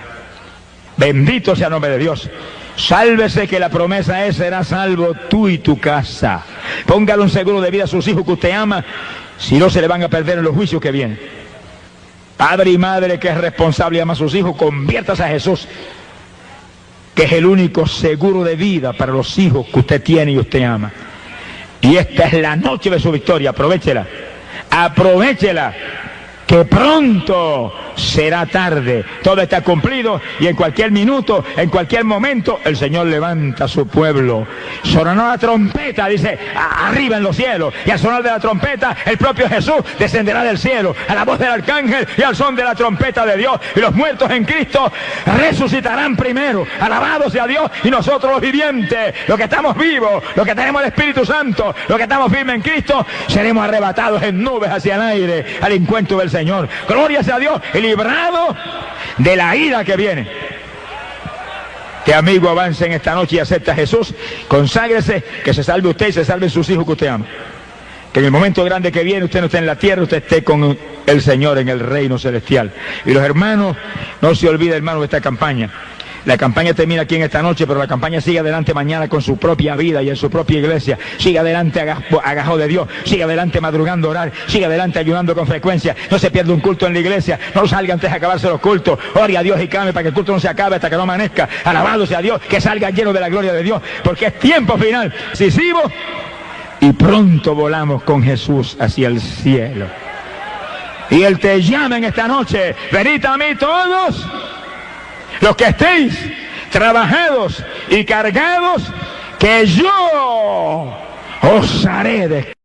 Bendito sea el nombre de Dios. Sálvese, que la promesa es: será salvo tú y tu casa. Póngale un seguro de vida a sus hijos que usted ama, si no se le van a perder en los juicios que vienen. Padre y madre que es responsable y ama a sus hijos, conviértase a Jesús, que es el único seguro de vida para los hijos que usted tiene y usted ama. Y esta es la noche de su victoria, aprovechela, aprovechela, que pronto será tarde. Todo está cumplido y en cualquier minuto, en cualquier momento, el Señor levanta a su pueblo. Sonará la trompeta, dice, arriba en los cielos, y al sonar de la trompeta, el propio Jesús descenderá del cielo, a la voz del arcángel y al son de la trompeta de Dios, y los muertos en Cristo resucitarán primero. Alabado sea Dios. Y nosotros los vivientes, los que estamos vivos, los que tenemos el Espíritu Santo, los que estamos firmes en Cristo, seremos arrebatados en nubes hacia el aire al encuentro del Señor. Gloria sea a Dios, y librado de la ira que viene. Que amigo, avance en esta noche y acepta a Jesús, conságrese, que se salve usted y se salven sus hijos que usted ama. Que en el momento grande que viene usted no esté en la tierra, usted esté con el Señor en el reino celestial. Y los hermanos, no se olvide, hermanos, de esta campaña. La campaña termina aquí en esta noche, pero la campaña sigue adelante mañana con su propia vida y en su propia iglesia. Sigue adelante agajado de Dios, sigue adelante madrugando a orar, sigue adelante ayunando con frecuencia. No se pierda un culto en la iglesia, no salga antes de acabarse los cultos. Ore a Dios y clame para que el culto no se acabe hasta que no amanezca. Alabado sea Dios, que salga lleno de la gloria de Dios, porque es tiempo final, decisivo, y pronto volamos con Jesús hacia el cielo. Y Él te llama en esta noche: venid a mí todos los que estéis trabajados y cargados, que yo os haré descansar.